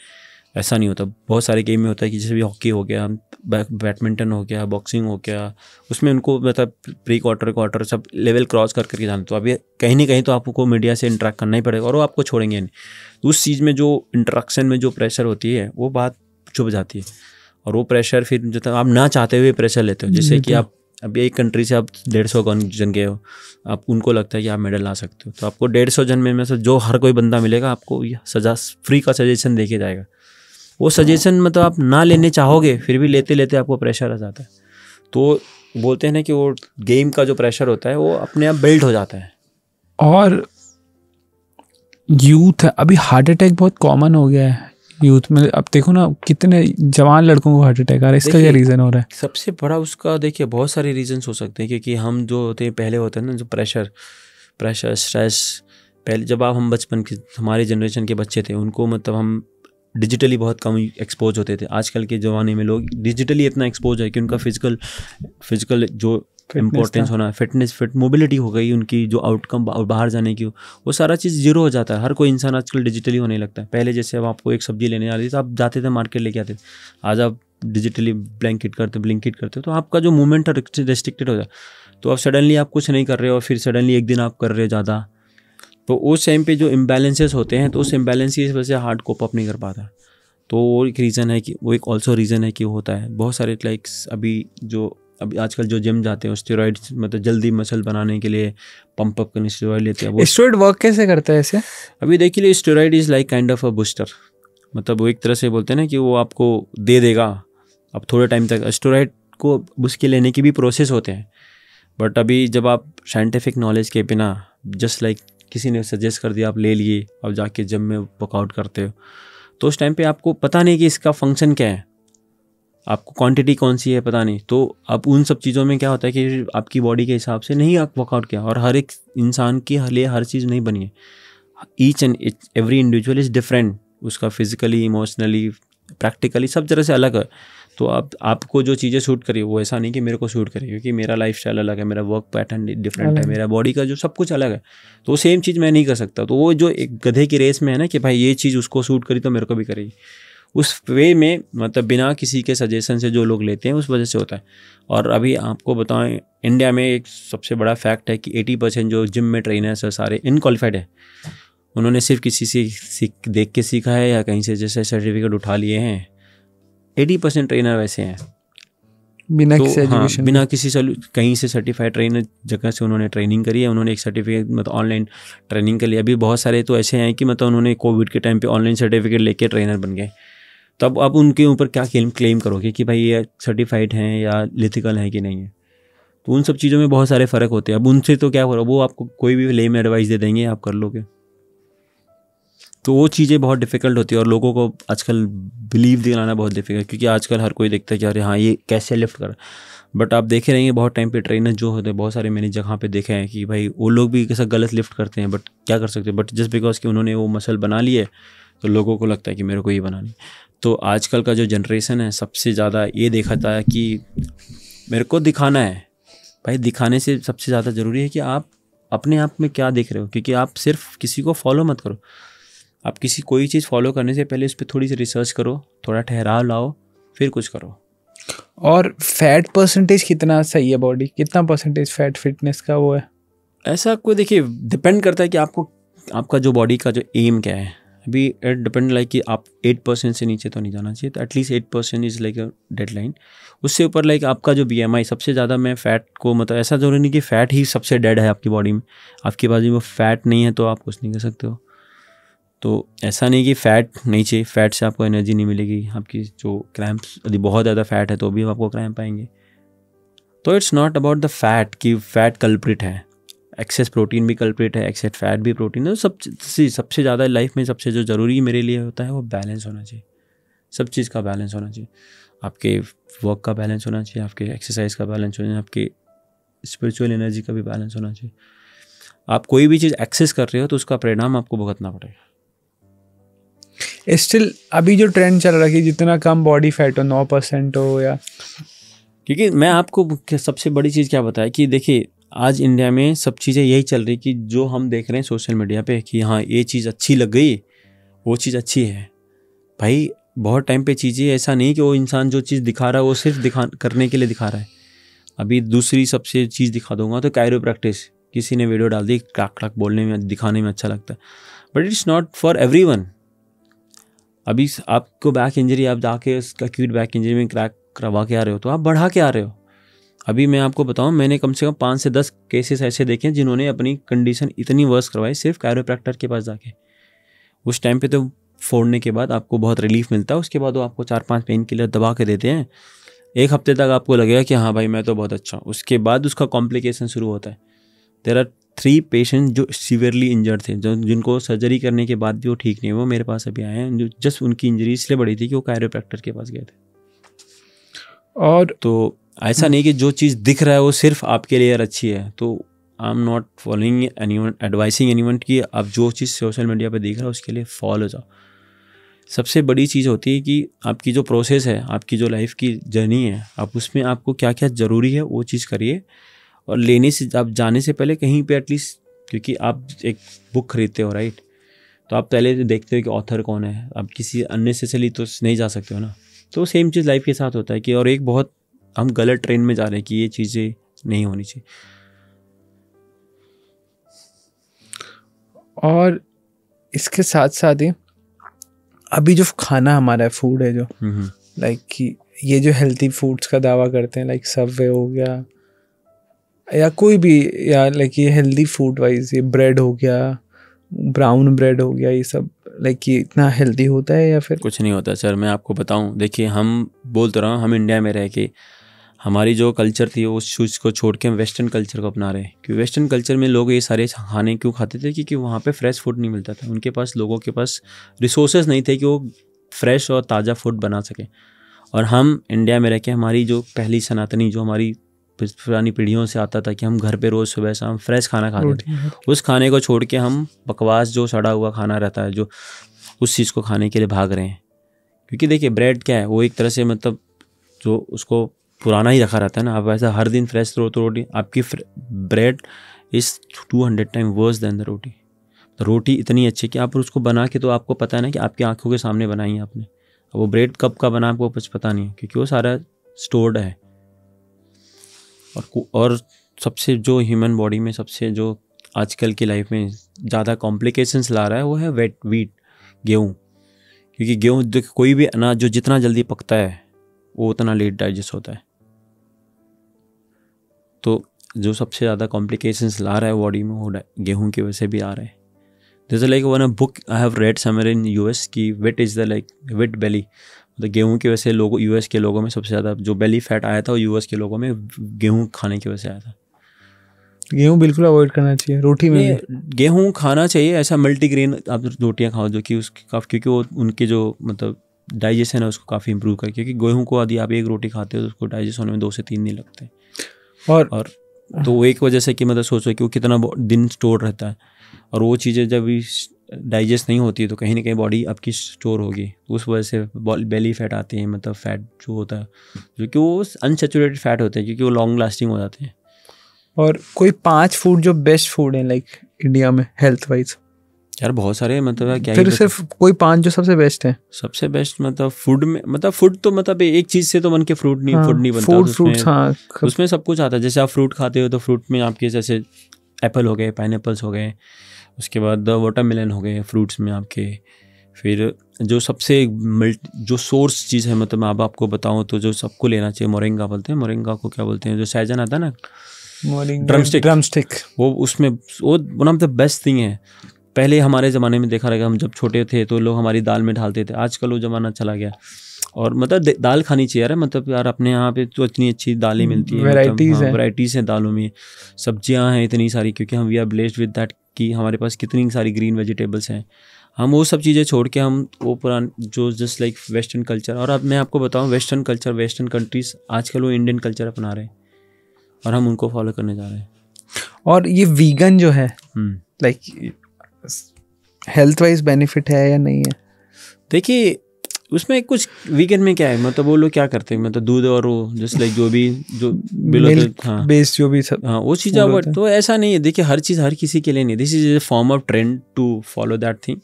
E: ऐसा नहीं होता। बहुत सारे गेम में होता है कि जैसे भी हॉकी हो गया, बैडमिंटन हो गया, बॉक्सिंग हो गया, उसमें उनको मतलब pre quarter sub level cross करके जाना। तो अभी कहीं ना कहीं तो आपको मीडिया से इंटरेक्ट करना ही पड़ेगा और वो आपको छोड़ेंगे नहीं। तो उस चीज़ में जो इंटरेक्शन में जो प्रेशर होती है वो बात चुभ जाती है। और वो प्रेशर फिर जब आप ना चाहते हुए प्रेशर लेते हो, जैसे कि आप अभी एक कंट्री से आप 150 जन गए हो, आप उनको लगता है कि आप मेडल ला सकते हो, तो आपको 150 जन में से जो हर कोई बंदा मिलेगा आपको सजा फ्री का सजेशन देके जाएगा वो सजेशन मतलब आप ना लेने चाहोगे फिर भी लेते लेते आपको प्रेशर आ जाता है। तो बोलते हैं ना कि वो गेम का जो प्रेशर होता है वो अपने आप बिल्ड हो जाता है।
D: और यूथ है, अभी हार्ट अटैक बहुत कॉमन हो गया है यूथ में। अब देखो ना कितने जवान लड़कों को हार्ट अटैक आ रहा है, इसका क्या रीज़न हो रहा है?
E: सबसे बड़ा उसका देखिए बहुत सारे रीजंस हो सकते हैं, क्योंकि हम जो होते हैं पहले होते हैं ना जो प्रेशर स्ट्रेस, पहले जब हम बचपन के हमारे जनरेशन के बच्चे थे उनको मतलब हम डिजिटली बहुत कम एक्सपोज होते थे। आजकल के ज़माने में लोग डिजिटली इतना एक्सपोज है कि उनका फिजिकल जो इम्पोर्टेंस होना, फिट मोबिलिटी हो गई उनकी, जो आउटकम बाहर जाने की वो सारा चीज़ जीरो हो जाता है। हर कोई इंसान आजकल डिजिटली होने लगता है। पहले जैसे अब आपको एक सब्जी लेने आ रही थी तो आप जाते थे मार्केट लेके आते थे, आज आप डिजिटली ब्लिंकिट करते तो आपका जो मूवमेंट है रेस्ट्रिक्टेड हो जाए। तो अब सडनली आप कुछ नहीं कर रहे हो और फिर सडनली एक दिन आप कर रहे हो ज़्यादा, तो उस टाइम पे जो इम्बैलेंसेस होते हैं तो उस इम्बैलेंस की वजह से हार्ट कोप अप नहीं कर पाता। तो वो एक रीज़न है कि वो एक ऑल्सो रीज़न है कि वो होता है। बहुत सारे लाइक्स अभी आजकल जो जिम जाते हैं स्टेरॉइड्स मतलब जल्दी मसल बनाने के लिए पंप अप करने स्टेरॉइड लेते हैं। वो
D: स्टेरॉइड वर्क कैसे करता है ऐसे?
E: अभी देखिए steroid is like kind of a booster, मतलब वो एक तरह से बोलते हैं ना कि वो आपको दे देगा अब थोड़े टाइम तक। स्टेरॉइड को उसके लेने की भी प्रोसेस होते हैं, बट अभी जब आप साइंटिफिक नॉलेज के बिना जस्ट लाइक किसी ने सजेस्ट कर दिया आप ले लिए, अब जाके जिम में वर्कआउट करते हो तो उस टाइम पे आपको पता नहीं कि इसका फंक्शन क्या है, आपको क्वांटिटी कौन सी है पता नहीं। तो अब उन सब चीज़ों में क्या होता है कि आपकी बॉडी के हिसाब से नहीं आप वर्कआउट किया, और हर एक इंसान के लिए हर चीज़ नहीं बनी है। Each and every individual is different, उसका फिजिकली, इमोशनली, प्रैक्टिकली सब तरह से अलग है। तो आपको जो चीज़ें सूट करी वो ऐसा नहीं कि मेरे को सूट करी, क्योंकि मेरा लाइफस्टाइल अलग है, मेरा वर्क पैटर्न डिफरेंट है, मेरा बॉडी का जो सब कुछ अलग है, तो सेम चीज़ मैं नहीं कर सकता। तो वो जो एक गधे की रेस में है ना कि भाई ये चीज़ उसको सूट करी तो मेरे को भी करेगी, उस वे में मतलब बिना किसी के सजेशन से जो लोग लेते हैं उस वजह से होता है। और अभी आपको बताएं इंडिया में एक सबसे बड़ा फैक्ट है कि 80% जो जिम में ट्रेनर्स है सारे इनक्वालिफाइड है। उन्होंने सिर्फ किसी से देख के सीखा है या कहीं से जैसे सर्टिफिकेट उठा लिए हैं। 80% ट्रेनर वैसे हैं
D: बिना
E: तो
D: किसी एजुकेशन,
E: बिना किसी कहीं से सर्टिफाइड ट्रेनर जगह से उन्होंने ट्रेनिंग करी है, उन्होंने एक सर्टिफिकेट मतलब ऑनलाइन ट्रेनिंग के लिए। अभी बहुत सारे तो ऐसे हैं कि मतलब उन्होंने कोविड के टाइम पे ऑनलाइन सर्टिफिकेट लेके ट्रेनर बन गए। तब अब उनके ऊपर क्या क्लेम करोगे कि भाई ये सर्टिफाइड हैं या लिथिकल हैं कि नहीं है? तो उन सब चीज़ों में बहुत सारे फ़र्क होते हैं। अब उनसे तो क्या करो, वो आपको कोई भी लेम एडवाइस दे देंगे, आप कर लोगे। तो वो चीज़ें बहुत डिफ़िकल्ट होती है और लोगों को आजकल बिलीव दिलाना बहुत डिफिकल्ट, क्योंकि आजकल हर कोई देखता है कि अरे हाँ ये कैसे लिफ्ट कर। बट आप देखे रहेंगे बहुत टाइम पे ट्रेनर जो होते हैं, बहुत सारे मैंने जगह पे देखे हैं कि भाई वो लोग भी कैसा गलत लिफ्ट करते हैं, बट क्या कर सकते हैं, बट जस्ट बिकॉज कि उन्होंने वो मसल बना लिए तो लोगों को लगता है कि मेरे को ये बनानी। तो आजकल का जो जनरेशन है सबसे ज़्यादा ये देखा था कि मेरे को दिखाना है। भाई दिखाने से सबसे ज़्यादा ज़रूरी है कि आप अपने आप में क्या देख रहे हो, क्योंकि आप सिर्फ किसी को फॉलो मत करो। आप किसी कोई चीज़ फॉलो करने से पहले उस पर थोड़ी सी रिसर्च करो, थोड़ा ठहराव लाओ, फिर कुछ करो।
D: और फैट परसेंटेज कितना सही है बॉडी, कितना परसेंटेज फैट फिटनेस का वो है?
E: ऐसा कोई देखिए डिपेंड करता है कि आपका जो बॉडी का जो एम क्या है। अभी इट डिपेंड लाइक कि आप 8% से नीचे तो नहीं जाना चाहिए, तो at least 8% is like a deadline. उससे ऊपर लाइक आपका जो BMI सबसे ज़्यादा, मैं फ़ैट को मतलब ऐसा जरूरी नहीं कि फ़ैट ही सबसे डेड है आपकी बॉडी में। आपकी बाजू में फ़ैट नहीं है तो आप कुछ नहीं कर सकते हो। तो ऐसा नहीं कि फ़ैट नहीं चाहिए, फ़ैट से आपको एनर्जी नहीं मिलेगी। आपकी जो क्रैम्प्स, यदि बहुत ज़्यादा फ़ैट है तो भी आपको क्रैम्प आएंगे। तो it's not about the fat कि फ़ैट कल्प्रिट है, एक्सेस प्रोटीन भी कल्प्रिट है, एक्सेस फैट भी प्रोटीन है। सबसे ज़्यादा लाइफ में सबसे जो ज़रूरी मेरे लिए होता है वो बैलेंस होना चाहिए। सब चीज़ का बैलेंस होना चाहिए। आपके वर्क का बैलेंस होना चाहिए, आपके एक्सरसाइज का बैलेंस होना चाहिए, आपके स्पिरिचुअल एनर्जी का भी बैलेंस होना चाहिए। आप कोई भी चीज़ एक्सेस कर रहे हो तो उसका परिणाम आपको भुगतना पड़ेगा।
D: स्टिल अभी जो ट्रेंड चल रहा है कि जितना कम बॉडी फैट हो, 9% हो या,
E: क्योंकि मैं आपको सबसे बड़ी चीज़ क्या बताया कि देखिए आज इंडिया में सब चीज़ें यही चल रही कि जो हम देख रहे हैं सोशल मीडिया पे कि हाँ ये चीज़ अच्छी लग गई, वो चीज़ अच्छी है। भाई बहुत टाइम पे चीज़ें ऐसा नहीं कि वो इंसान जो चीज़ दिखा रहा है वो सिर्फ करने के लिए दिखा रहा है। अभी दूसरी सबसे चीज़ दिखा दूंगा तो कायरोप्रैक्टिस, किसी ने वीडियो डाल दी, क्राक क्राक बोलने में, दिखाने में अच्छा लगता है, but it's not for everyone. अभी आपको बैक इंजरी, आप जाके एक्यूट बैक इंजरी में क्रैक करवा के आ रहे हो तो आप बढ़ा के आ रहे हो। अभी मैं आपको बताऊं, मैंने कम से कम 5 से 10 केसेस ऐसे देखे हैं जिन्होंने अपनी कंडीशन इतनी वर्स करवाई सिर्फ कायरोप्रैक्टर के पास जाके। उस टाइम पे तो फोड़ने के बाद आपको बहुत रिलीफ मिलता है, उसके बाद वो आपको 4-5 पेन किलर दबा के देते हैं, 1 हफ्ते तक आपको लगेगा कि हाँ भाई मैं तो बहुत अच्छा हूँ, उसके बाद उसका कॉम्प्लिकेशन शुरू होता है। देयर आर 3 पेशेंट जो सीवियरली इंजर्ड थे, जो जिनको सर्जरी करने के बाद भी वो ठीक नहीं, वो मेरे पास अभी आए हैं, जो जस्ट उनकी इंजरी इसलिए बड़ी थी कि वो कायरोप्रैक्टर के पास गए थे।
D: और
E: तो ऐसा नहीं कि जो चीज़ दिख रहा है वो सिर्फ आपके लिए अच्छी है, तो आई am not following anyone, advising anyone कि आप जो चीज़ सोशल मीडिया पे दिख रहा है उसके लिए फॉलो जाओ। सबसे बड़ी चीज़ होती है कि आपकी जो प्रोसेस है, आपकी जो लाइफ की जर्नी है, आप उसमें आपको क्या क्या ज़रूरी है वो चीज़ करिए। और लेने से, आप जाने से पहले कहीं पे एटलीस्ट, क्योंकि आप एक बुक खरीदते हो राइट, तो आप पहले देखते हो कि ऑथर कौन है, आप किसी अननेसेसरी तो नहीं जा सकते हो ना। तो सेम चीज़ लाइफ के साथ होता है कि, और एक बहुत हम गलत ट्रेंड में जा रहे हैं कि ये चीज़ें नहीं होनी चाहिए।
D: और इसके साथ साथ ही अभी जो खाना हमारा है, फूड है जो लाइक कि ये जो हेल्थी फूड्स का दावा करते हैं, लाइक सबवे हो गया या कोई भी, या लाइक ये हेल्दी फूड वाइज, ये ब्रेड हो गया, ब्राउन ब्रेड हो गया, ये सब लाइक ये इतना हेल्दी होता है या फिर
E: कुछ नहीं होता सर। मैं आपको बताऊं, देखिए हम बोल तो रहा हूँ, हम इंडिया में रह के हमारी जो कल्चर थी उस चीज़ को छोड़ के हम वेस्टर्न कल्चर को अपना रहे हैं। क्योंकि वेस्टर्न कल्चर में लोग ये सारे खाने क्यों खाते थे, क्योंकि वहाँ पे फ्रेश फूड नहीं मिलता था, उनके पास, लोगों के पास रिसोर्सेज नहीं थे कि वो फ्रेश और ताज़ा फूड बना सकें। और हम इंडिया में रह के, हमारी जो पहली सनातनी, जो हमारी पुरानी पीढ़ियों से आता था कि हम घर पे रोज़ सुबह शाम फ्रेश खाना खाते थे, उस खाने को छोड़ के हम बकवास जो सड़ा हुआ खाना रहता है, जो उस चीज़ को खाने के लिए भाग रहे हैं। क्योंकि देखिए ब्रेड क्या है, वो एक तरह से मतलब जो उसको पुराना ही रखा रहता है ना। आप ऐसा हर दिन फ्रेश रोटी, आपकी bread is 200 time worse than the roti. तो रोटी इतनी अच्छी कि आप उसको बना के, तो आपको पता है ना कि आपकी आंखों के सामने बनाई है आपने, वो ब्रेड कब का बना आपको कुछ पता नहीं है, क्योंकि वो सारा स्टोर्ड है। और सबसे जो ह्यूमन बॉडी में सबसे जो आजकल की लाइफ में ज़्यादा कॉम्प्लिकेशंस ला रहा है वो है व्हीट, गेहूँ। क्योंकि गेहूँ, कोई भी अनाज जो जितना जल्दी पकता है वो उतना लेट डाइजेस्ट होता है। तो जो सबसे ज़्यादा कॉम्प्लिकेशंस ला रहा है बॉडी में वो गेहूँ की वजह से भी आ रहा है। जैसे like one book I have read somewhere in US की विट इज़ द लाइक विट बेली, मतलब गेहूँ की वजह से लोगों, यूएस के लोगों में सबसे ज़्यादा जो बेली फैट आया था वो यूएस के लोगों में गेहूँ खाने की वजह से आया था।
D: गेहूँ बिल्कुल अवॉइड करना चाहिए, रोटी में
E: गेहूँ खाना चाहिए, ऐसा मल्टीग्रेन आप रोटियाँ खाओ जो कि उसकी काफ़ी, क्योंकि वो उनके जो मतलब डाइजेशन है उसको काफ़ी इंप्रूव करे। क्योंकि गेहूँ को यदि आप एक रोटी खाते हो तो उसको डाइजेस्ट होने में 2 से 3 दिन लगते। और तो एक वजह से कि मतलब सोचो कि वो कितना दिन स्टोर रहता है, और वो चीज़ें जब भी डाइजेस्ट नहीं होती है तो कहीं ना कहीं बॉडी आपकी स्टोर होगी, उस वजह से बेली फैट आती है, मतलब फैट जो होता है, जो कि वो अनसैचुरेटेड फैट होते हैं, क्योंकि वो लॉन्ग लास्टिंग हो जाते हैं।
D: और कोई 5 फूड जो बेस्ट फूड है लाइक इंडिया में हेल्थ वाइज?
E: यार बहुत सारे, मतलब क्या
D: फिर सिर्फ कोई 5 जो सबसे बेस्ट है।
E: सबसे बेस्ट मतलब फूड में, मतलब फूड तो मतलब एक चीज़ से तो बन के फूड नहीं बनता,
D: फ्रूट्स हाँ,
E: उसमें सब कुछ आता है। जैसे आप फ्रूट खाते हो तो फ्रूट में आपके जैसे एप्पल हो गए, पाइनएप्पल्स हो गए, उसके बाद वाटरमेलन हो गए फ्रूट्स में आपके। फिर जो सबसे जो सोर्स चीज़ है, मतलब मैं अब आपको बताऊं तो जो सबको लेना चाहिए, मोरिंगा बोलते हैं, मोरिंगा को क्या बोलते हैं, जो सहजन आता है ना, ड्रमस्टिक, वो उसमें वो one of the best thing है। पहले हमारे ज़माने में देखा रहेगा, हम जब छोटे थे तो लोग हमारी दाल में डालते थे, आजकल वो ज़माना चला गया। और मतलब दाल खानी चाहिए यार, मतलब यार अपने यहाँ पे तो इतनी अच्छी दालें मिलती है, वैराइटीज़ हैं दालों में, सब्जियाँ हैं इतनी सारी, क्योंकि हम we are blessed with that कि हमारे पास कितनी सारी ग्रीन वेजिटेबल्स हैं। हम वो सब चीज़ें छोड़ के हम वो पुरान जो जस्ट लाइक वेस्टर्न कल्चर, और अब मैं आपको बताऊँ वेस्टर्न कल्चर, वेस्टर्न कंट्रीज़ आजकल वो इंडियन कल्चर अपना रहे हैं और हम उनको फॉलो करने जा रहे हैं।
D: और ये वीगन जो है लाइक हेल्थ वाइज बेनिफिट है या नहीं है?
E: देखिए उसमें कुछ वीगन में क्या है, मतलब वो लोग क्या करते हैं, मतलब दूध और वो जस्ट लाइक जो
D: मिल्क बेस्ड जो भी सब,
E: हाँ वो चीज़, तो ऐसा नहीं है। देखिए हर चीज़ हर किसी के लिए नहीं, this is a form of trend to follow that thing.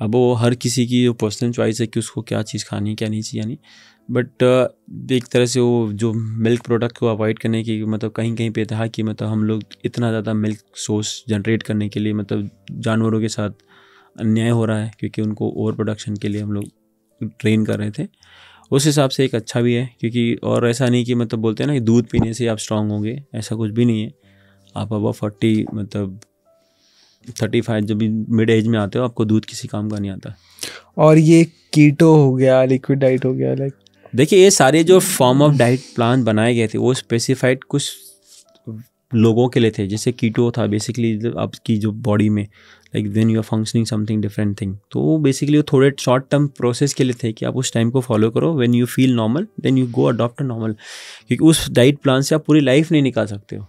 E: अब वो हर किसी की जो पर्सनल चॉइस है कि उसको क्या चीज़ खानी क्या नहीं चाहिए, बट एक तरह से वो जो मिल्क प्रोडक्ट को अवॉइड करने की, मतलब कहीं कहीं पे था कि मतलब हम लोग इतना ज़्यादा मिल्क सोर्स जनरेट करने के लिए मतलब जानवरों के साथ अन्याय हो रहा है, क्योंकि उनको ओवर प्रोडक्शन के लिए हम लोग ट्रेन कर रहे थे। उस हिसाब से एक अच्छा भी है, क्योंकि और ऐसा नहीं कि मतलब बोलते हैं ना कि दूध पीने से आप स्ट्रांग होंगे, ऐसा कुछ भी नहीं है। आप अब 40 मतलब 35 जब भी मिड एज में आते हो आपको दूध किसी काम का नहीं आता।
D: और ये कीटो हो गया, लिक्विड डाइट हो गया, लाइक
E: देखिए ये सारे जो फॉर्म ऑफ डाइट प्लान बनाए गए थे वो स्पेसिफाइड कुछ लोगों के लिए थे। जैसे कीटो था बेसिकली आपकी जो बॉडी में like when you are functioning something different thing, तो वो बेसिकली वो थोड़े शॉर्ट टर्म प्रोसेस के लिए थे कि आप उस टाइम को फॉलो करो, when you feel normal then you go adopt a normal, क्योंकि उस डाइट प्लान से आप पूरी लाइफ नहीं निकाल सकते हो,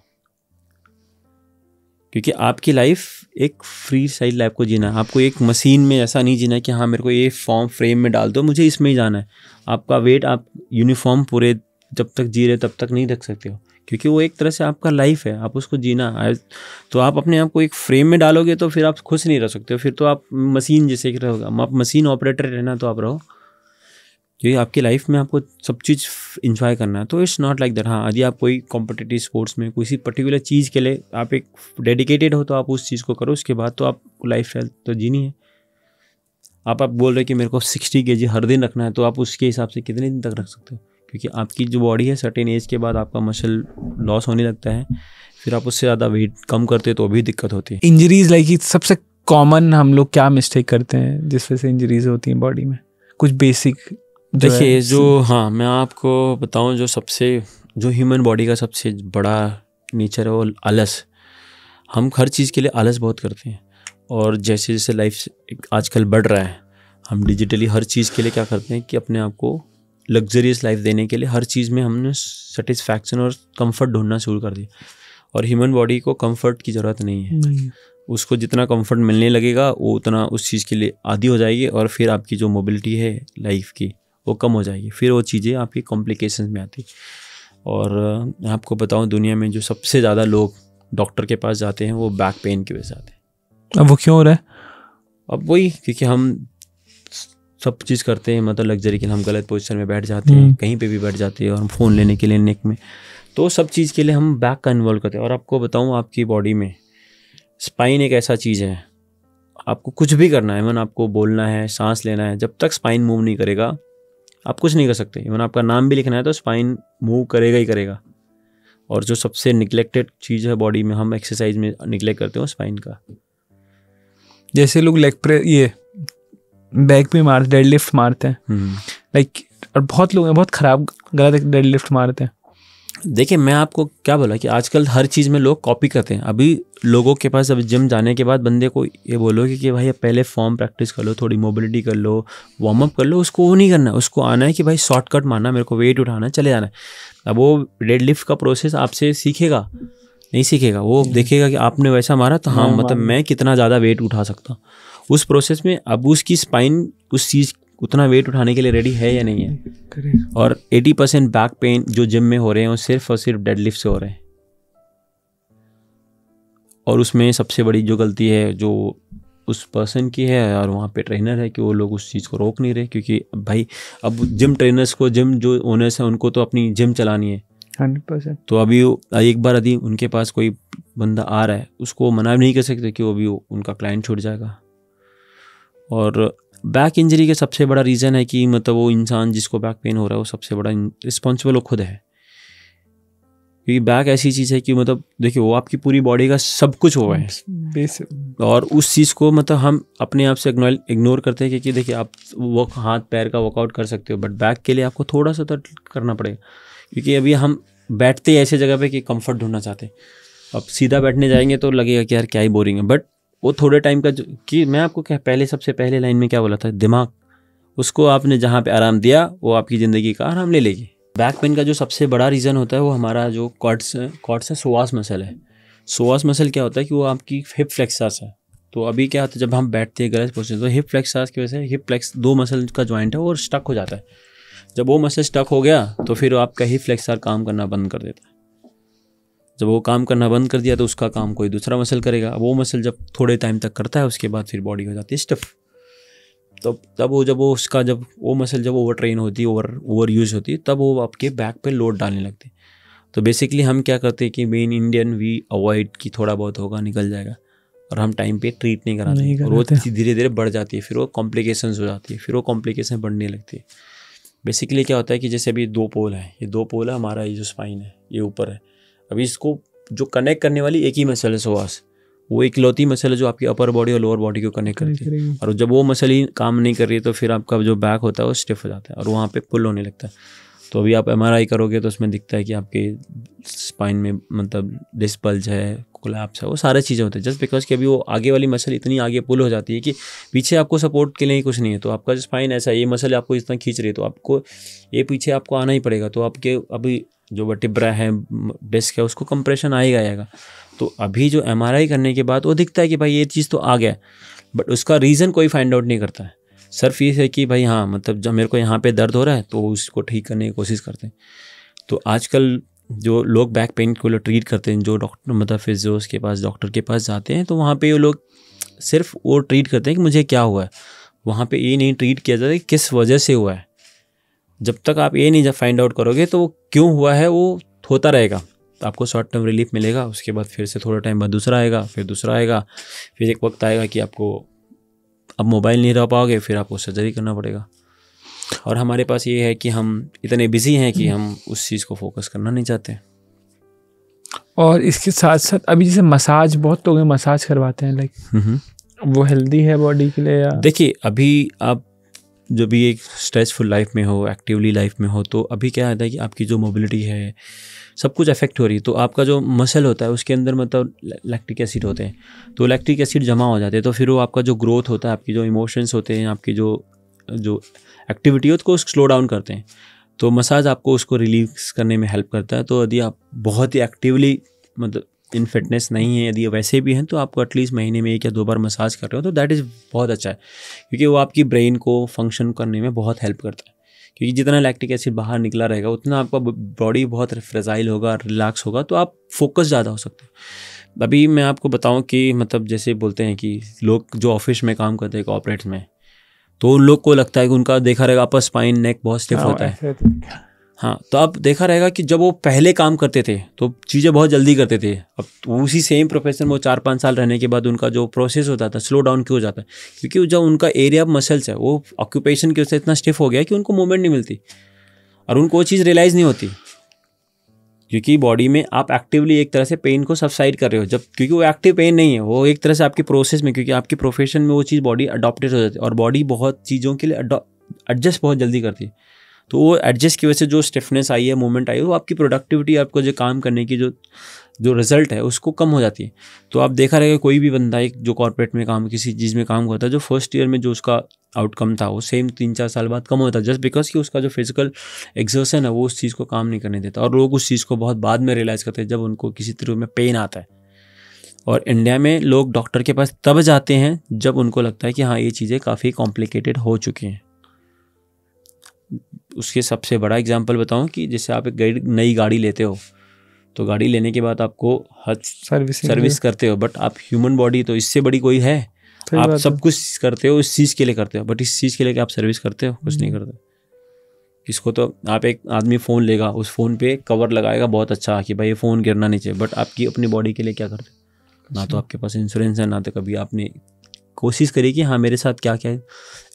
E: क्योंकि आपकी लाइफ एक फ्री स्टाइल लाइफ को जीना है। आपको एक मशीन में ऐसा नहीं जीना है कि हाँ मेरे को ये फॉर्म फ्रेम में डाल दो मुझे इसमें ही जाना है। आपका वेट आप यूनिफॉर्म पूरे जब तक जी रहे तब तक नहीं रख सकते हो, क्योंकि वो एक तरह से आपका लाइफ है, आप उसको जीना है। तो आप अपने आप को एक फ्रेम में डालोगे तो फिर आप खुश नहीं रह सकते हो, फिर तो आप मशीन जैसे रहोगे। आप मशीन ऑपरेटर रहना तो आप रहो, क्योंकि आपकी लाइफ में आपको सब चीज़ इंजॉय करना है। तो इट्स नॉट लाइक दैट। हाँ यदि आप कोई कॉम्पिटिटिव स्पोर्ट्स में किसी पर्टिकुलर चीज़ के लिए आप एक डेडिकेटेड हो तो आप उस चीज़ को करो, उसके बाद तो आपको लाइफ स्टाइल तो जीनी है। आप बोल रहे कि मेरे को 60 kg हर दिन रखना है, तो आप उसके हिसाब से कितने दिन तक रख सकते हो, क्योंकि आपकी जो बॉडी है सर्टेन एज के बाद आपका मसल लॉस होने लगता है, फिर आप उससे ज़्यादा वेट कम करते हो तो भी दिक्कत होती है।
D: इंजरीज लाइक सबसे कॉमन हम लोग क्या मिस्टेक करते हैं जिस वजह से इंजरीज होती हैं बॉडी में, कुछ बेसिक?
E: देखिए जो हाँ मैं आपको बताऊं, जो ह्यूमन बॉडी का सबसे बड़ा नेचर है वो आलस। हम हर चीज़ के लिए आलस बहुत करते हैं, और जैसे जैसे लाइफ आजकल बढ़ रहा है हम डिजिटली हर चीज़ के लिए क्या करते हैं कि अपने आप को लग्जरियस लाइफ देने के लिए हर चीज़ में हमने सेटिस्फैक्शन और कंफर्ट ढूंढना शुरू कर दिया। और ह्यूमन बॉडी को कंफर्ट की ज़रूरत नहीं है। उसको जितना कंफर्ट मिलने लगेगा वो उतना उस चीज़ के लिए आदी हो जाएगी, और फिर आपकी जो मोबिलिटी है लाइफ की वो कम हो जाएगी, फिर वो चीज़ें आपकी कॉम्प्लिकेशंस में आती। और मैं आपको बताऊं दुनिया में जो सबसे ज़्यादा लोग डॉक्टर के पास जाते हैं वो बैक पेन की वजह से आते हैं।
D: अब वो क्यों हो रहा है?
E: अब वही क्योंकि हम सब चीज़ करते हैं मतलब लग्जरी के लिए, हम गलत पोजीशन में बैठ जाते हैं, कहीं पे भी बैठ जाते हैं, और हम फ़ोन लेने के लिए नेक में, तो सब चीज़ के लिए हम बैक का इन्वॉल्व करते हैं। और आपको बताऊं आपकी बॉडी में स्पाइन एक ऐसा चीज़ है, आपको कुछ भी करना है, इवन आपको बोलना है, सांस लेना है, जब तक स्पाइन मूव नहीं करेगा आप कुछ नहीं कर सकते। इवन आपका नाम भी लिखना है तो स्पाइन मूव करेगा ही करेगा। और जो सबसे निगलेक्टेड चीज़ है बॉडी में, हम एक्सरसाइज में निगलेक्ट करते हो स्पाइन का।
D: जैसे लोग लेग प्रेस ये बैक पे मारते, डेडलिफ्ट मारते हैं लाइक, और बहुत लोग हैं बहुत ख़राब गलत डेडलिफ्ट मारते हैं।
E: देखिए मैं आपको क्या बोला कि आजकल हर चीज़ में लोग कॉपी करते हैं। अभी लोगों के पास अभी जिम जाने के बाद बंदे को ये बोलोगे कि भाई पहले फॉर्म प्रैक्टिस कर लो, थोड़ी मोबिलिटी कर लो, वार्म अप कर लो, उसको वो नहीं करना है। उसको आना है कि भाई शॉर्टकट मारना, मेरे को वेट उठाना है, चले जाना है। अब वो डेडलिफ्ट का प्रोसेस आपसे सीखेगा नहीं सीखेगा, वो देखेगा कि आपने वैसा मारा तो हाँ मतलब मैं कितना ज़्यादा वेट उठा सकता हूँ। उस प्रोसेस में अब उसकी स्पाइन उस चीज़ उतना वेट उठाने के लिए रेडी है या नहीं है। और 80% बैक पेन जो जिम में हो रहे हैं वो सिर्फ और सिर्फ डेडलिफ्ट से हो रहे हैं। और उसमें सबसे बड़ी जो गलती है जो उस पर्सन की है और वहाँ पे ट्रेनर है कि वो लोग उस चीज़ को रोक नहीं रहे, क्योंकि भाई अब जिम ट्रेनर्स को, जिम जो ओनर्स हैं उनको तो अपनी जिम चलानी है
D: 100%।
E: तो अभी एक बार यदि उनके पास कोई बंदा आ रहा है उसको मना भी नहीं कर सकते कि वो भी उनका क्लाइंट छूट जाएगा। और बैक इंजरी का सबसे बड़ा रीज़न है कि मतलब वो इंसान जिसको बैक पेन हो रहा है वो सबसे बड़ा रिस्पॉन्सिबल वो खुद है। क्योंकि बैक ऐसी चीज़ है कि मतलब देखिए वो आपकी पूरी बॉडी का सब कुछ हुआ है, और उस चीज़ को मतलब हम अपने आप से इग्नोर करते हैं। क्योंकि देखिए आप वो हाथ पैर का वर्कआउट कर सकते हो, बट बैक के लिए आपको थोड़ा सा तो करना पड़ेगा। क्योंकि अभी हम बैठते हैं ऐसे जगह पे कि कंफर्ट ढूंढना चाहते हैं। अब सीधा बैठने जाएंगे तो लगेगा कि यार क्या ही बोरिंग है, बट वो थोड़े टाइम का कि मैं आपको क्या सबसे पहले लाइन में क्या बोला था, दिमाग उसको आपने जहाँ पे आराम दिया वो आपकी ज़िंदगी का आराम ले लेगी। बैक पेन का जो सबसे बड़ा रीज़न होता है वो हमारा जो क्वाड्स है, सोआस मसल है। सोआस मसल क्या होता है कि वो आपकी हिप फ्लेक्सर्स है। तो अभी क्या होता है जब हम बैठते हैं गलत पोजीशन तो हिप फ्लेक्सर्स की वजह से हिप फ्लेक्स 2 मसल का जॉइंट है और स्टक हो जाता है। जब वो मसल स्टक हो गया तो फिर आपका हिप फ्लेक्सर काम करना बंद कर देता है। जब वो काम करना बंद कर दिया तो उसका काम कोई दूसरा मसल करेगा। वो मसल जब थोड़े टाइम तक करता है उसके बाद फिर बॉडी हो जाती है स्टिफ। तब वो मसल जब ओवर ट्रेन होती है, ओवर यूज होती है, तब वो आपके बैक पे लोड डालने लगती है। तो बेसिकली हम क्या करते हैं कि मेन इंडियन वी अवॉइड कि थोड़ा बहुत होगा निकल जाएगा, और हम टाइम पे ट्रीट नहीं कराते और वो धीरे धीरे बढ़ जाती है, फिर वो कॉम्प्लिकेशंस हो जाती है, फिर वो कॉम्प्लिकेशन बढ़ने लगती है। बेसिकली क्या होता है कि जैसे अभी 2 पोल है, ये 2 पोल है हमारा, ये जो स्पाइन है ये ऊपर है। अभी इसको जो कनेक्ट करने वाली एक ही मसल है सोआस, वो इकलौती मसल है जो आपकी अपर बॉडी और लोअर बॉडी को कनेक्ट करती है, और जब वो मसल ही काम नहीं कर रही है तो फिर आपका जो बैक होता है वो स्टिफ हो जाता है और वहाँ पे पुल होने लगता है। तो अभी आप MRI करोगे तो उसमें दिखता है कि आपके स्पाइन में मतलब डिस्क बल्ज है, कोलैप्स है, वो सारी चीज़ें होती है जस्ट बिकॉज कि अभी वो आगे वाली मसल इतनी आगे पुल हो जाती है कि पीछे आपको सपोर्ट के लिए ही कुछ नहीं है। तो आपका जो स्पाइन ऐसा है, ये मसल आपको इतना खींच रही है तो आपको ये पीछे आपको आना ही पड़ेगा। तो आपके अभी जो वर्टिब्रा है, डिस्क है, उसको कंप्रेशन आएगा। तो अभी जो MRI करने के बाद वो दिखता है कि भाई ये चीज़ तो आ गया, बट उसका रीज़न कोई फाइंड आउट नहीं करता है। सिर्फ ये है कि भाई हाँ मतलब जब मेरे को यहाँ पे दर्द हो रहा है तो उसको ठीक करने की कोशिश करते हैं। तो आजकल जो लोग बैक पेन को ट्रीट करते हैं, जो डॉक्टर मतलब फिजियोस के पास, डॉक्टर के पास जाते हैं, तो वहाँ पे वो लोग सिर्फ वो ट्रीट करते हैं कि मुझे क्या हुआ है। वहाँ पे ये नहीं ट्रीट किया जाता कि किस वजह से हुआ है। जब तक आप ये नहीं जब फाइंड आउट करोगे तो वो क्यों हुआ है वो होता रहेगा। तो आपको शॉर्ट टर्म रिलीफ मिलेगा, उसके बाद फिर से थोड़ा टाइम बाद दूसरा आएगा, फिर दूसरा आएगा, फिर एक वक्त आएगा कि आपको अब मोबाइल नहीं रह पाओगे, फिर आपको सर्जरी करना पड़ेगा। और हमारे पास ये है कि हम इतने बिजी हैं कि हम उस चीज़ को फोकस करना नहीं चाहते।
D: और इसके साथ साथ अभी जैसे मसाज, बहुत लोग मसाज करवाते हैं, लाइक वो हेल्दी है बॉडी के लिए या?
E: देखिए अभी आप जब भी एक स्ट्रेसफुल लाइफ में हो, एक्टिवली लाइफ में हो, तो अभी क्या होता है कि आपकी जो मोबिलिटी है सब कुछ अफेक्ट हो रही है। तो आपका जो मसल होता है उसके अंदर मतलब लैक्टिक एसिड होते हैं, तो लैक्टिक एसिड जमा हो जाते हैं, तो फिर वो आपका जो ग्रोथ होता है, आपकी जो इमोशंस होते हैं, आपकी जो एक्टिविटी हो उसको स्लो डाउन करते हैं। तो मसाज आपको उसको रिलीज करने में हेल्प करता है। तो यदि आप बहुत ही एक्टिवली मतलब इन फिटनेस नहीं है, यदि वैसे भी हैं, तो आपको एटलीस्ट महीने में 1 या 2 बार मसाज कर रहे हो तो दैट इज़ बहुत अच्छा है, क्योंकि वो आपकी ब्रेन को फंक्शन करने में बहुत हेल्प करता है। क्योंकि जितना लैक्टिक एसिड बाहर निकला रहेगा उतना आपका बॉडी बहुत फ्रेजाइल होगा, रिलैक्स होगा, तो आप फोकस ज़्यादा हो सकते हैं। अभी मैं आपको बताऊं कि मतलब जैसे बोलते हैं कि लोग जो ऑफिस में काम करते हैं कॉर्पोरेट्स में, तो उन लोग को लगता है कि उनका देखा रहेगा अपर स्पाइन, नेक बहुत स्टिफ होता है। हाँ, तो आप देखा रहेगा कि जब वो पहले काम करते थे तो चीज़ें बहुत जल्दी करते थे। अब उसी सेम प्रोफेशन में वो 4-5 साल रहने के बाद उनका जो प्रोसेस होता था स्लो डाउन क्यों हो जाता है, क्योंकि जो उनका एरिया ऑफ मसल्स है वो ऑक्यूपेशन की वजह से इतना स्टिफ हो गया कि उनको मूवमेंट नहीं मिलती और उनको वो चीज़ रियलाइज़ नहीं होती। क्योंकि बॉडी में आप एक्टिवली एक तरह से पेन को सबसाइड कर रहे हो, जब क्योंकि वो एक्टिव पेन नहीं है, वो एक तरह से आपकी प्रोसेस में, क्योंकि आपकी प्रोफेशन में वो चीज़ बॉडी अडॉप्टेड हो जाती है और बॉडी बहुत चीज़ों के लिए एडजस्ट बहुत जल्दी करती है। तो वो एडजस्ट की वजह से जो स्टिफनेस आई है, मूवमेंट आई है, वो आपकी प्रोडक्टिविटी, आपको जो काम करने की जो रिजल्ट है उसको कम हो जाती है। तो आप देखा रहेगा कोई भी बंदा एक जो कॉर्पोरेट में काम, किसी चीज़ में काम करता है, जो फर्स्ट ईयर में जो उसका आउटकम था वो सेम 3-4 साल बाद कम होता है, जस्ट बिकॉज कि उसका जो फिजिकल एक्सर्शन है वो उस चीज़ को काम नहीं करने देता। और लोग उस चीज़ को बहुत बाद में रियलाइज़ करते हैं जब उनको किसी तरह में पेन आता है। और इंडिया में लोग डॉक्टर के पास तब जाते हैं जब उनको लगता है कि हाँ ये चीज़ें काफ़ी कॉम्प्लिकेटेड हो चुकी हैं। उसके सबसे बड़ा एग्जांपल बताऊं कि जैसे आप एक नई गाड़ी लेते हो, तो गाड़ी लेने के बाद आपको हर सर्विस करते हो, बट आप ह्यूमन बॉडी तो इससे बड़ी कोई है, आप सब कुछ करते हो इस चीज़ के लिए करते हो, बट इस चीज़ के लिए क्या आप सर्विस करते हो? कुछ नहीं करते। इसको तो आप एक आदमी फ़ोन लेगा, उस फ़ोन पे कवर लगाएगा बहुत अच्छा कि भाई ये फ़ोन गिरना नहीं चाहिए, बट आपकी अपनी बॉडी के लिए क्या करते? ना तो आपके पास इंश्योरेंस है, ना तो कभी आपने कोशिश करी कि हाँ मेरे साथ क्या क्या है,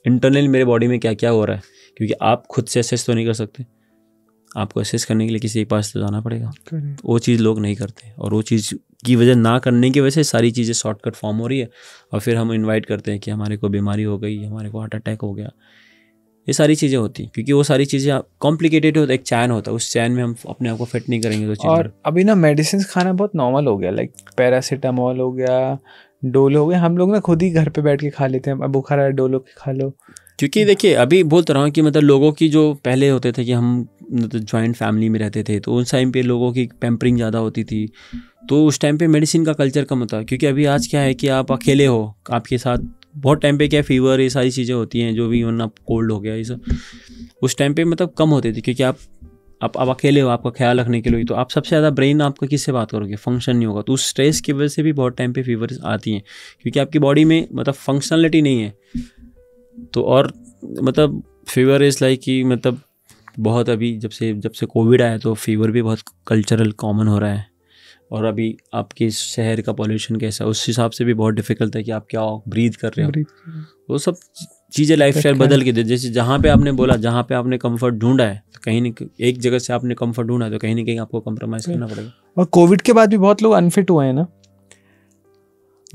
E: इंटरनल मेरे बॉडी में क्या क्या हो रहा है, क्योंकि आप खुद से असेस तो नहीं कर सकते, आपको असेस करने के लिए किसी के पास तो जाना पड़ेगा। वो चीज़ लोग नहीं करते, और वो चीज़ की वजह ना करने की वजह से सारी चीज़ें शॉर्टकट फॉर्म हो रही है, और फिर हम इनवाइट करते हैं कि हमारे को बीमारी हो गई, हमारे को हार्ट अटैक हो गया, ये सारी चीज़ें होती हैं, क्योंकि वो सारी चीज़ें कॉम्प्लिकेटेड होता है। एक चैन होता है, उस चैन में हम अपने आप को फिट नहीं करेंगे तो चीज़।
D: और अभी ना मेडिसिन खाना बहुत नॉर्मल हो गया, लाइक पैरासीटामोल हो गया, डोलो हो गया, हम लोग ना खुद ही घर पे बैठ के खा लेते हैं, अब बुखार है डोलो खा लो।
E: क्योंकि देखिए अभी बोलता रहा हूँ कि मतलब लोगों की जो पहले होते थे कि हम जॉइंट फैमिली में रहते थे, तो उस टाइम पे लोगों की पैम्परिंग ज़्यादा होती थी, तो उस टाइम पे मेडिसिन का कल्चर कम होता है। क्योंकि अभी आज क्या है कि आप अकेले हो, आपके साथ बहुत टाइम पे क्या फीवर, ये सारी चीज़ें होती हैं, जो भी वरना कोल्ड हो गया ये सब उस टाइम पे मतलब कम होती थी, क्योंकि आप अकेले हो, आपका ख्याल रखने के लिए, तो आप सबसे ज़्यादा ब्रेन आपका किससे बात करोगे, फंक्शन नहीं होगा। तो उस स्ट्रेस की वजह से भी बहुत टाइम पे फीवर आती हैं, क्योंकि आपकी बॉडी में मतलब फंक्शनलिटी नहीं है। तो और मतलब फीवर इज़ लाइक कि मतलब बहुत अभी जब से कोविड आया तो फीवर भी बहुत कल्चरल कॉमन हो रहा है, और अभी आपके शहर का पॉल्यूशन कैसा, उस हिसाब से भी बहुत डिफिकल्ट है कि आप क्या ब्रीथ कर रहे हो। वो सब चीज़ें लाइफस्टाइल बदल के दे, जैसे जहाँ पे आपने बोला जहाँ पे आपने कंफर्ट ढूंढा है, तो कहीं न एक जगह से आपने कंफर्ट ढूंढा है तो कहीं ना कहीं आपको कंप्रोमाइज़ करना पड़ेगा।
D: और कोविड के बाद भी बहुत लोग अनफिट हुए हैं ना।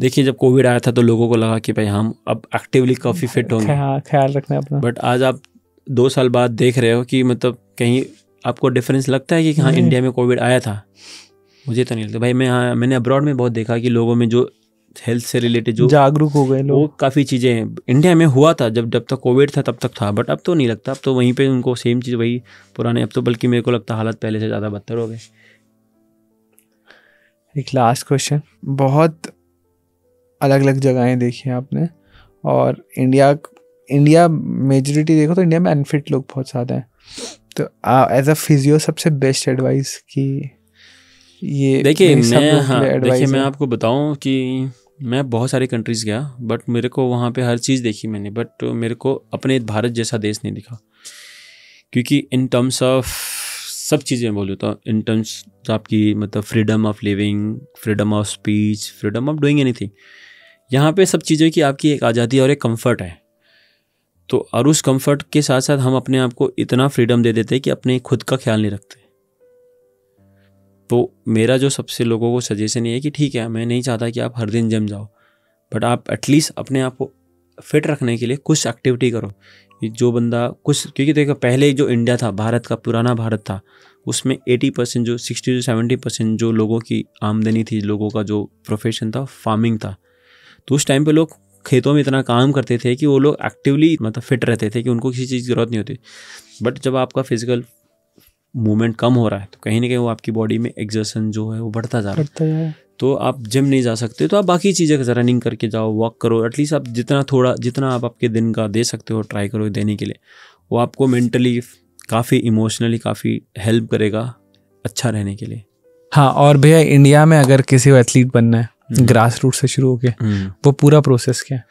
E: देखिए जब कोविड आया था तो लोगों को लगा कि भाई हम अब एक्टिवली काफ़ी फिट होंगे,
D: ख्याल रखना है अपना।
E: बट आज आप 2 साल बाद देख रहे हो कि मतलब कहीं आपको डिफरेंस लगता है कि हाँ इंडिया में कोविड आया था? मुझे तो नहीं लगता भाई। मैंने अब्रॉड में बहुत देखा कि लोगों में जो हेल्थ से रिलेटेड जो
D: जागरूक हो गए लोग,
E: वो काफ़ी चीज़ें हैं। इंडिया में हुआ था जब तक कोविड था तब तक था, बट अब तो नहीं लगता। अब तो वहीं पे उनको सेम चीज़ वही पुराने, अब तो बल्कि मेरे को लगता हालत पहले से ज़्यादा बदतर हो गए।
D: एक लास्ट क्वेश्चन, बहुत अलग अलग जगहें देखी हैं आपने और इंडिया मेजॉरिटी देखो तो इंडिया में अनफिट लोग बहुत ज़्यादा हैं, तो एज अ फिजियो सबसे बेस्ट एडवाइस कि ये
E: देखिए मैं आपको बताऊं कि मैं बहुत सारी कंट्रीज़ गया, बट मेरे को वहाँ पे हर चीज़ देखी मैंने, बट मेरे को अपने भारत जैसा देश नहीं दिखा। क्योंकि इन टर्म्स ऑफ सब चीज़ें बोलूँ तो इन टर्म्स आपकी मतलब freedom of living, freedom of speech, freedom of doing anything, यहाँ पे सब चीज़ों की आपकी एक आज़ादी और एक कंफर्ट है। तो और उस कंफर्ट के साथ साथ हम अपने आप को इतना फ्रीडम दे देते हैं कि अपने खुद का ख्याल नहीं रखते। तो मेरा जो सबसे लोगों को सजेशन ये है कि ठीक है, मैं नहीं चाहता कि आप हर दिन जिम जाओ, बट आप एटलीस्ट अपने आप को फिट रखने के लिए कुछ एक्टिविटी करो। जो बंदा कुछ, क्योंकि देखो पहले जो इंडिया था, भारत का पुराना भारत था, उसमें 80% जो 60 से 70% जो लोगों की आमदनी थी, लोगों का जो प्रोफेशन था फार्मिंग था। तो उस टाइम पे लोग खेतों में इतना काम करते थे कि वो लोग एक्टिवली मतलब फिट रहते थे कि उनको किसी चीज़ की ज़रूरत नहीं होती। बट जब आपका फिजिकल मूवमेंट कम हो रहा है तो कहीं ना कहीं वो आपकी बॉडी में एक्सर्शन जो है वो बढ़ता जा रहा है। तो आप जिम नहीं जा सकते तो आप बाकी चीज़ें रनिंग करके जाओ, वॉक करो, एटलीस्ट आप जितना आप आपके दिन का दे सकते हो ट्राई करो देने के लिए। वो आपको मेंटली काफ़ी, इमोशनली काफ़ी हेल्प करेगा अच्छा रहने के लिए।
D: हाँ, और भैया इंडिया में अगर किसी को एथलीट बनना है ग्रास रूट से शुरू होके, वो पूरा प्रोसेस क्या है?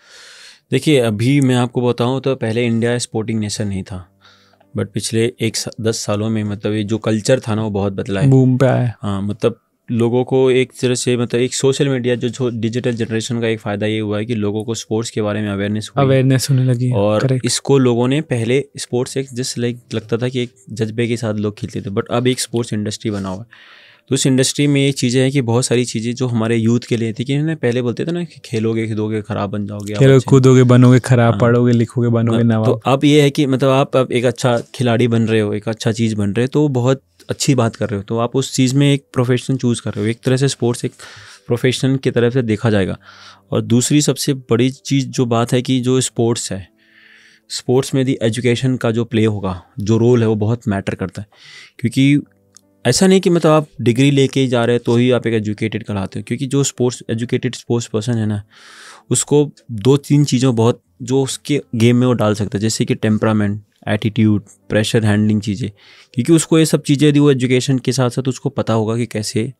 E: देखिए अभी मैं आपको बताऊं तो पहले इंडिया स्पोर्टिंग नेशन नहीं था, बट पिछले 10 सालों में मतलब ये जो कल्चर था ना वो बहुत बदला है,
D: बूम पे आया।
E: हाँ, मतलब लोगों को एक तरह से मतलब एक सोशल मीडिया जो डिजिटल जनरेशन का एक फ़ायदा ये हुआ है कि लोगों को स्पोर्ट्स के बारे में अवेयरनेस होने लगी। और इसको लोगों ने पहले स्पोर्ट्स एक जस्ट लगता था कि एक जज्बे के साथ लोग खेलते थे, बट अब एक स्पोर्ट्स इंडस्ट्री बना हुआ है। तो उस इंडस्ट्री में ये चीज़ें हैं कि बहुत सारी चीज़ें जो हमारे यूथ के लिए थी कि इन्होंने पहले बोलते थे ना कि खेलोगे कूदोगे खराब बन जाओगे,
D: खेलोगे कूदोगे बनोगे खराब, पढ़ोगे लिखोगे बनोगे नवाब।
E: तो अब ये है कि मतलब आप अब एक अच्छा खिलाड़ी बन रहे हो, एक अच्छा चीज़ बन रहे हो, तो बहुत अच्छी बात कर रहे हो। तो आप उस चीज़ में एक प्रोफेशन चूज़ कर रहे हो, एक तरह से स्पोर्ट्स एक प्रोफेशन की तरफ से देखा जाएगा। और दूसरी सबसे बड़ी चीज़ जो बात है कि जो स्पोर्ट्स है, स्पोर्ट्स में दी एजुकेशन का जो प्ले होगा, जो रोल है वो बहुत मैटर करता है। क्योंकि ऐसा नहीं कि मतलब आप डिग्री लेके ही जा रहे हैं तो ही आप एक एजुकेटेड कहलाते हो, क्योंकि जो एजुकेटेड स्पोर्ट्स पर्सन है ना, उसको 2-3 चीज़ों बहुत जो उसके गेम में वो डाल सकता है, जैसे कि टेम्परामेंट, एटीट्यूड, प्रेशर हैंडलिंग चीज़ें, क्योंकि उसको ये सब चीज़ें यदि वो एजुकेशन के साथ साथ उसको पता होगा कि कैसे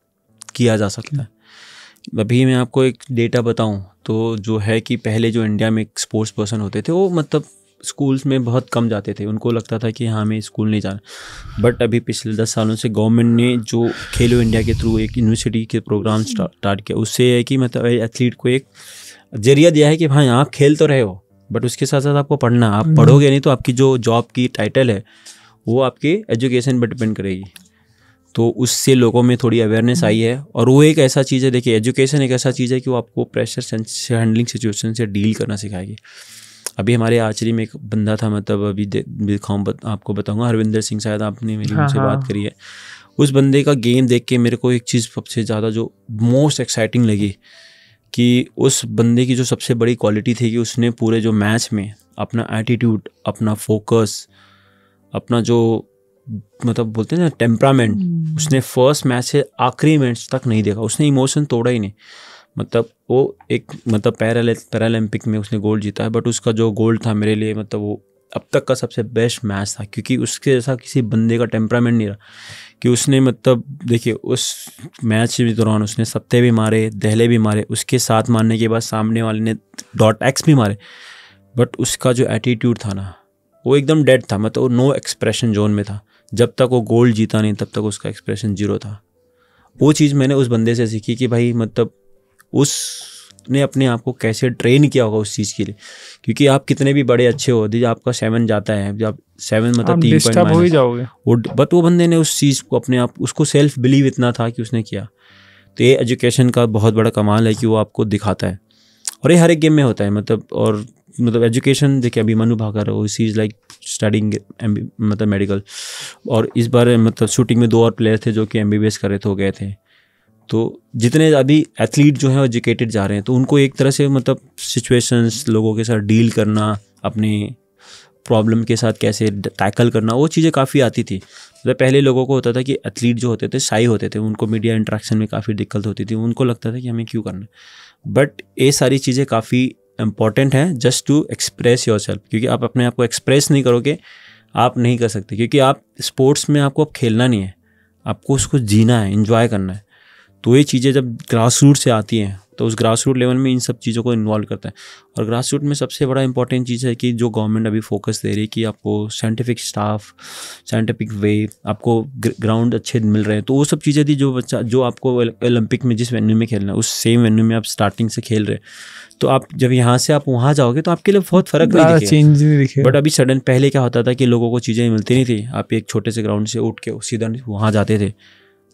E: किया जा सकता है। अभी मैं आपको एक डेटा बताऊं तो जो है कि पहले जो इंडिया में स्पोर्ट्स पर्सन होते थे वो मतलब स्कूल्स में बहुत कम जाते थे, उनको लगता था कि हाँ हमें स्कूल नहीं जाना। बट अभी पिछले 10 सालों से गवर्नमेंट ने जो खेलो इंडिया के थ्रू एक यूनिवर्सिटी के प्रोग्राम स्टार्ट किया, उससे है कि मतलब एथलीट को एक जरिया दिया है कि हाँ आप खेल तो रहे हो बट उसके साथ साथ आपको पढ़ना, आप पढ़ोगे नहीं तो आपकी जो जॉब की टाइटल है वो आपके एजुकेशन पर डिपेंड करेगी। तो उससे लोगों में थोड़ी अवेयरनेस आई है। और वो एक ऐसा चीज़ है, देखिए एजुकेशन एक ऐसा चीज़ है कि वो आपको प्रेशर हैंडलिंग सिचुएशन से डील करना सिखाएगी। अभी हमारे आर्चरी में एक बंदा था, मतलब अभी आपको बताऊंगा, हरविंदर सिंह, शायद आपने मेरी उनसे बात करी है। उस बंदे का गेम देख के मेरे को एक चीज़ सबसे ज़्यादा जो मोस्ट एक्साइटिंग लगी कि उस बंदे की जो सबसे बड़ी क्वालिटी थी कि उसने पूरे जो मैच में अपना एटीट्यूड, अपना फोकस, अपना जो मतलब बोलते हैं ना टेम्परामेंट, उसने फर्स्ट मैच से आखिरी मैच तक नहीं देखा, उसने इमोशन तोड़ा ही नहीं। मतलब वो एक मतलब पैरालंपिक में उसने गोल्ड जीता है, बट उसका जो गोल्ड था मेरे लिए मतलब वो अब तक का सबसे बेस्ट मैच था, क्योंकि उसके जैसा किसी बंदे का टेम्परामेंट नहीं रहा कि उसने मतलब देखिए उस मैच के दौरान उसने सत्ते भी मारे, दहले भी मारे, उसके साथ मारने के बाद सामने वाले ने .x भी मारे, बट उसका जो एटीट्यूड था ना वो एकदम डेड था, मतलब वो नो एक्सप्रेशन जोन में था। जब तक वो गोल्ड जीता नहीं तब तक उसका एक्सप्रेशन 0 था। वो चीज़ मैंने उस बंदे से सीखी कि भाई मतलब उसने अपने आप को कैसे ट्रेन किया होगा उस चीज़ के लिए, क्योंकि आप कितने भी बड़े अच्छे हो, दीजिए आपका 7 जाता है, जब 7 मतलब 3 पॉइंट
D: हो ही जाओगे
E: वो, बट वो बंदे ने उस चीज़ को अपने आप, उसको सेल्फ बिलीव इतना था कि उसने किया। तो ये एजुकेशन का बहुत बड़ा कमाल है कि वो आपको दिखाता है, और ये हर एक गेम में होता है। मतलब एजुकेशन देखिए, अभी मनु भाकर वो इज लाइक स्टडिंग मतलब मेडिकल, और इस बार मतलब शूटिंग में 2 और प्लेयर थे जो कि MBBS कर रहे थे, हो गए थे। तो जितने अभी एथलीट जो हैं एजुकेटेड जा रहे हैं, तो उनको एक तरह से मतलब सिचुएशंस, लोगों के साथ डील करना, अपनी प्रॉब्लम के साथ कैसे टैकल करना, वो चीज़ें काफ़ी आती थी। मतलब पहले लोगों को होता था कि एथलीट जो होते थे शाई होते थे, उनको मीडिया इंटरेक्शन में काफ़ी दिक्कत होती थी, उनको लगता था कि हमें क्यों करना है। बट ये सारी चीज़ें काफ़ी इंपॉर्टेंट हैं जस्ट टू एक्सप्रेस योरसेल्फ, क्योंकि आप अपने आप को एक्सप्रेस नहीं करोगे आप नहीं कर सकते। क्योंकि आप स्पोर्ट्स में आपको अब खेलना नहीं है, आपको उसको जीना है, एंजॉय करना है। तो ये चीज़ें जब ग्रास रूट से आती हैं तो उस ग्रास रूट लेवल में इन सब चीज़ों को इन्वॉल्व करता है। और ग्रास रूट में सबसे बड़ा इंपॉर्टेंट चीज़ है कि जो गवर्नमेंट अभी फोकस दे रही है कि आपको साइंटिफिक स्टाफ, साइंटिफिक वे, आपको ग्राउंड अच्छे मिल रहे हैं। तो वो सब चीज़ें थी जो आपको ओलंपिक में जिस वेन्यू में खेलना है उस सेम वेन्यू में आप स्टार्टिंग से खेल रहे हैं। तो आप जब यहाँ से आप वहाँ जाओगे तो आपके लिए बहुत फ़र्क नहीं दिखेगा। बट अभी सडन पहले क्या होता था कि लोगों को चीज़ें मिलती नहीं थी, आप एक छोटे से ग्राउंड से उठ के सीधा वहाँ जाते थे,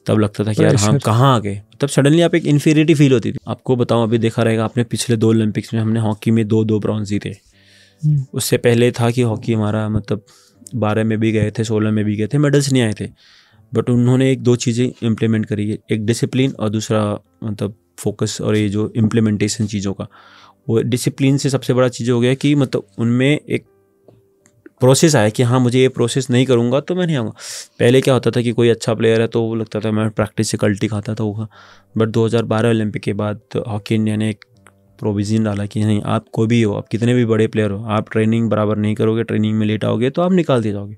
E: तब लगता था कि यार हम कहाँ आ गए। तब सडनली आप एक इन्फीरियरिटी फील होती थी। आपको बताऊं, अभी देखा रहेगा आपने पिछले 2 ओलंपिक्स में हमने हॉकी में 2 ब्रॉन्ज जीते। उससे पहले था कि हॉकी हमारा मतलब 12 में भी गए थे, 16 में भी गए थे, मेडल्स नहीं आए थे। बट उन्होंने 1-2 चीज़ें इम्प्लीमेंट करी है, एक डिसिप्लिन और दूसरा मतलब फोकस। और ये जो इम्प्लीमेंटेशन चीज़ों का, वो डिसिप्लिन से सबसे बड़ा चीज़ हो गया कि मतलब उनमें एक प्रोसेस आया कि हाँ मुझे ये प्रोसेस नहीं करूँगा तो मैं नहीं आऊँगा। पहले क्या होता था कि कोई अच्छा प्लेयर है तो वो लगता था मैं प्रैक्टिस से कल्टी खाता था वो। बट 2012 ओलंपिक के बाद हॉकी इंडिया ने एक प्रोविज़न डाला कि नहीं, आप कोई भी हो, आप कितने भी बड़े प्लेयर हो, आप ट्रेनिंग बराबर नहीं करोगे, ट्रेनिंग में लेट आओगे तो आप निकाल दिए जाओगे।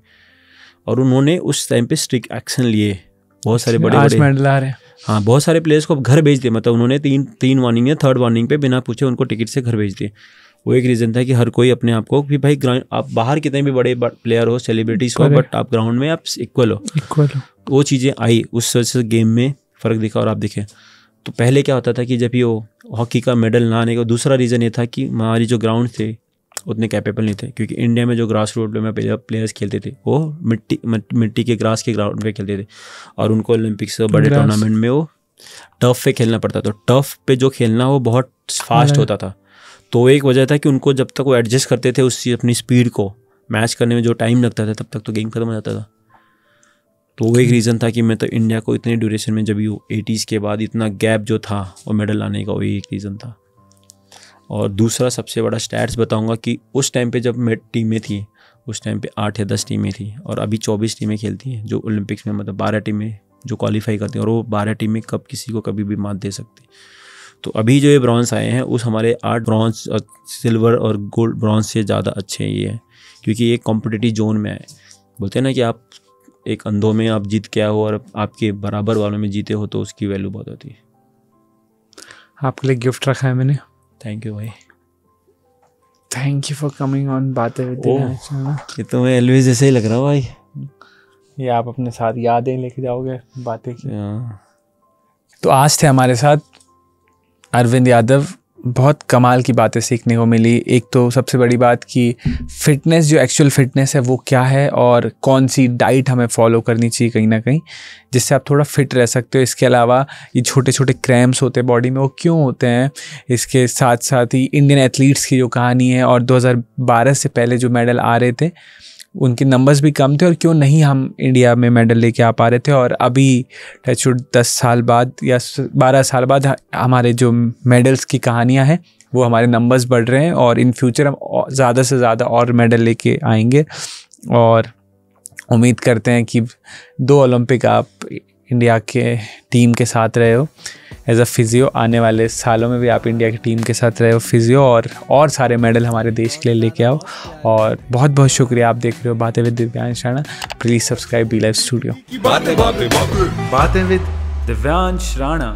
E: और उन्होंने उस टाइम पे स्ट्रिक्ट एक्शन लिए। बहुत सारे बड़े
D: मेडल आ रहे हैं।
E: हाँ, बहुत सारे प्लेयर्स को घर भेज दिए। मतलब उन्होंने 3 वार्निंग या 3rd वार्निंग पे बिना पूछे उनको टिकट से घर भेज दिए। वो एक रीज़न था कि हर कोई अपने आप को, कि भाई ग्राउंड, आप बाहर कितने भी बड़े प्लेयर हो, सेलिब्रिटीज हो, बट आप ग्राउंड में आप इक्वल हो। वो चीज़ें आई, उस वजह से गेम में फ़र्क दिखा। और आप देखें तो पहले क्या होता था कि जब ये हॉकी का मेडल ना आने का दूसरा रीज़न ये था कि हमारी जो ग्राउंड थे उतने कैपेबल नहीं थे। क्योंकि इंडिया में जो ग्रास रूट में प्लेयर्स खेलते थे वो मिट्टी के ग्रास के ग्राउंड पे खेलते थे, और उनको ओलंपिक्स बड़े टूर्नामेंट में वो टर्फ पे खेलना पड़ता था। टर्फ पे जो खेलना वो बहुत फास्ट होता था। तो एक वजह था कि उनको जब तक वो एडजस्ट करते थे उसकी अपनी स्पीड को मैच करने में जो टाइम लगता था, तब तक तो गेम खत्म हो जाता था। तो वो एक रीज़न था कि मैं तो इंडिया को इतने ड्यूरेशन में, जब ये 80s के बाद इतना गैप जो था वो मेडल लाने का, वही एक रीज़न था। और दूसरा सबसे बड़ा स्टैट्स बताऊंगा कि उस टाइम पे जब टीमें थी, उस टाइम पे 8 या 10 टीमें थी, और अभी 24 टीमें खेलती हैं जो ओलंपिक्स में, मतलब 12 टीमें जो क्वालिफाई करती हैं, और वो 12 टीमें कब किसी को कभी भी मात दे सकती। तो अभी जो ये ब्रॉन्ज आए हैं उस हमारे 8 ब्रॉन्ज और सिल्वर और गोल्ड ब्रॉन्ज से ज़्यादा अच्छे ये है, क्योंकि ये कॉम्पिटिटिव जोन में आए। बोलते हैं ना कि आप एक अंधों में आप जीत के आए हो और आपके बराबर वालों में जीते हो तो उसकी वैल्यू बहुत होती है।
D: आपके लिए गिफ्ट रखा है मैंने।
E: थैंक यू भाई।
D: Thank you for coming on बातें विद दिव्यांश।
E: ये तो मैं एलवेज जैसे ही लग रहा हूँ भाई।
D: ये आप अपने साथ यादें लेके जाओगे बातें की। तो आज थे हमारे साथ अरविंद यादव। बहुत कमाल की बातें सीखने को मिली। एक तो सबसे बड़ी बात कि फ़िटनेस, जो एक्चुअल फ़िटनेस है वो क्या है, और कौन सी डाइट हमें फॉलो करनी चाहिए कहीं ना कहीं, जिससे आप थोड़ा फिट रह सकते हो। इसके अलावा ये छोटे छोटे क्रैम्प्स होते हैं बॉडी में, वो क्यों होते हैं। इसके साथ साथ ही इंडियन एथलीट्स की जो कहानी है, और 2012 से पहले जो मेडल आ रहे थे उनके नंबर्स भी कम थे, और क्यों नहीं हम इंडिया में मेडल लेके आ पा रहे थे। और अभी टचवुड 10 साल बाद या 12 साल बाद हमारे जो मेडल्स की कहानियां हैं वो हमारे नंबर्स बढ़ रहे हैं, और इन फ्यूचर हम ज़्यादा से ज़्यादा और मेडल लेके आएंगे। और उम्मीद करते हैं कि 2 ओलंपिक आप इंडिया के टीम के साथ रहे हो एज अ फिजियो। आने वाले सालों में भी आप इंडिया की टीम के साथ रहे हो फिजियो, और सारे मेडल हमारे देश के लिए लेके आओ। और बहुत बहुत शुक्रिया। आप देख रहे हो बातें with Divyansh Rana. Please subscribe B live studio.
C: बातें विद दिव्यांश राणा।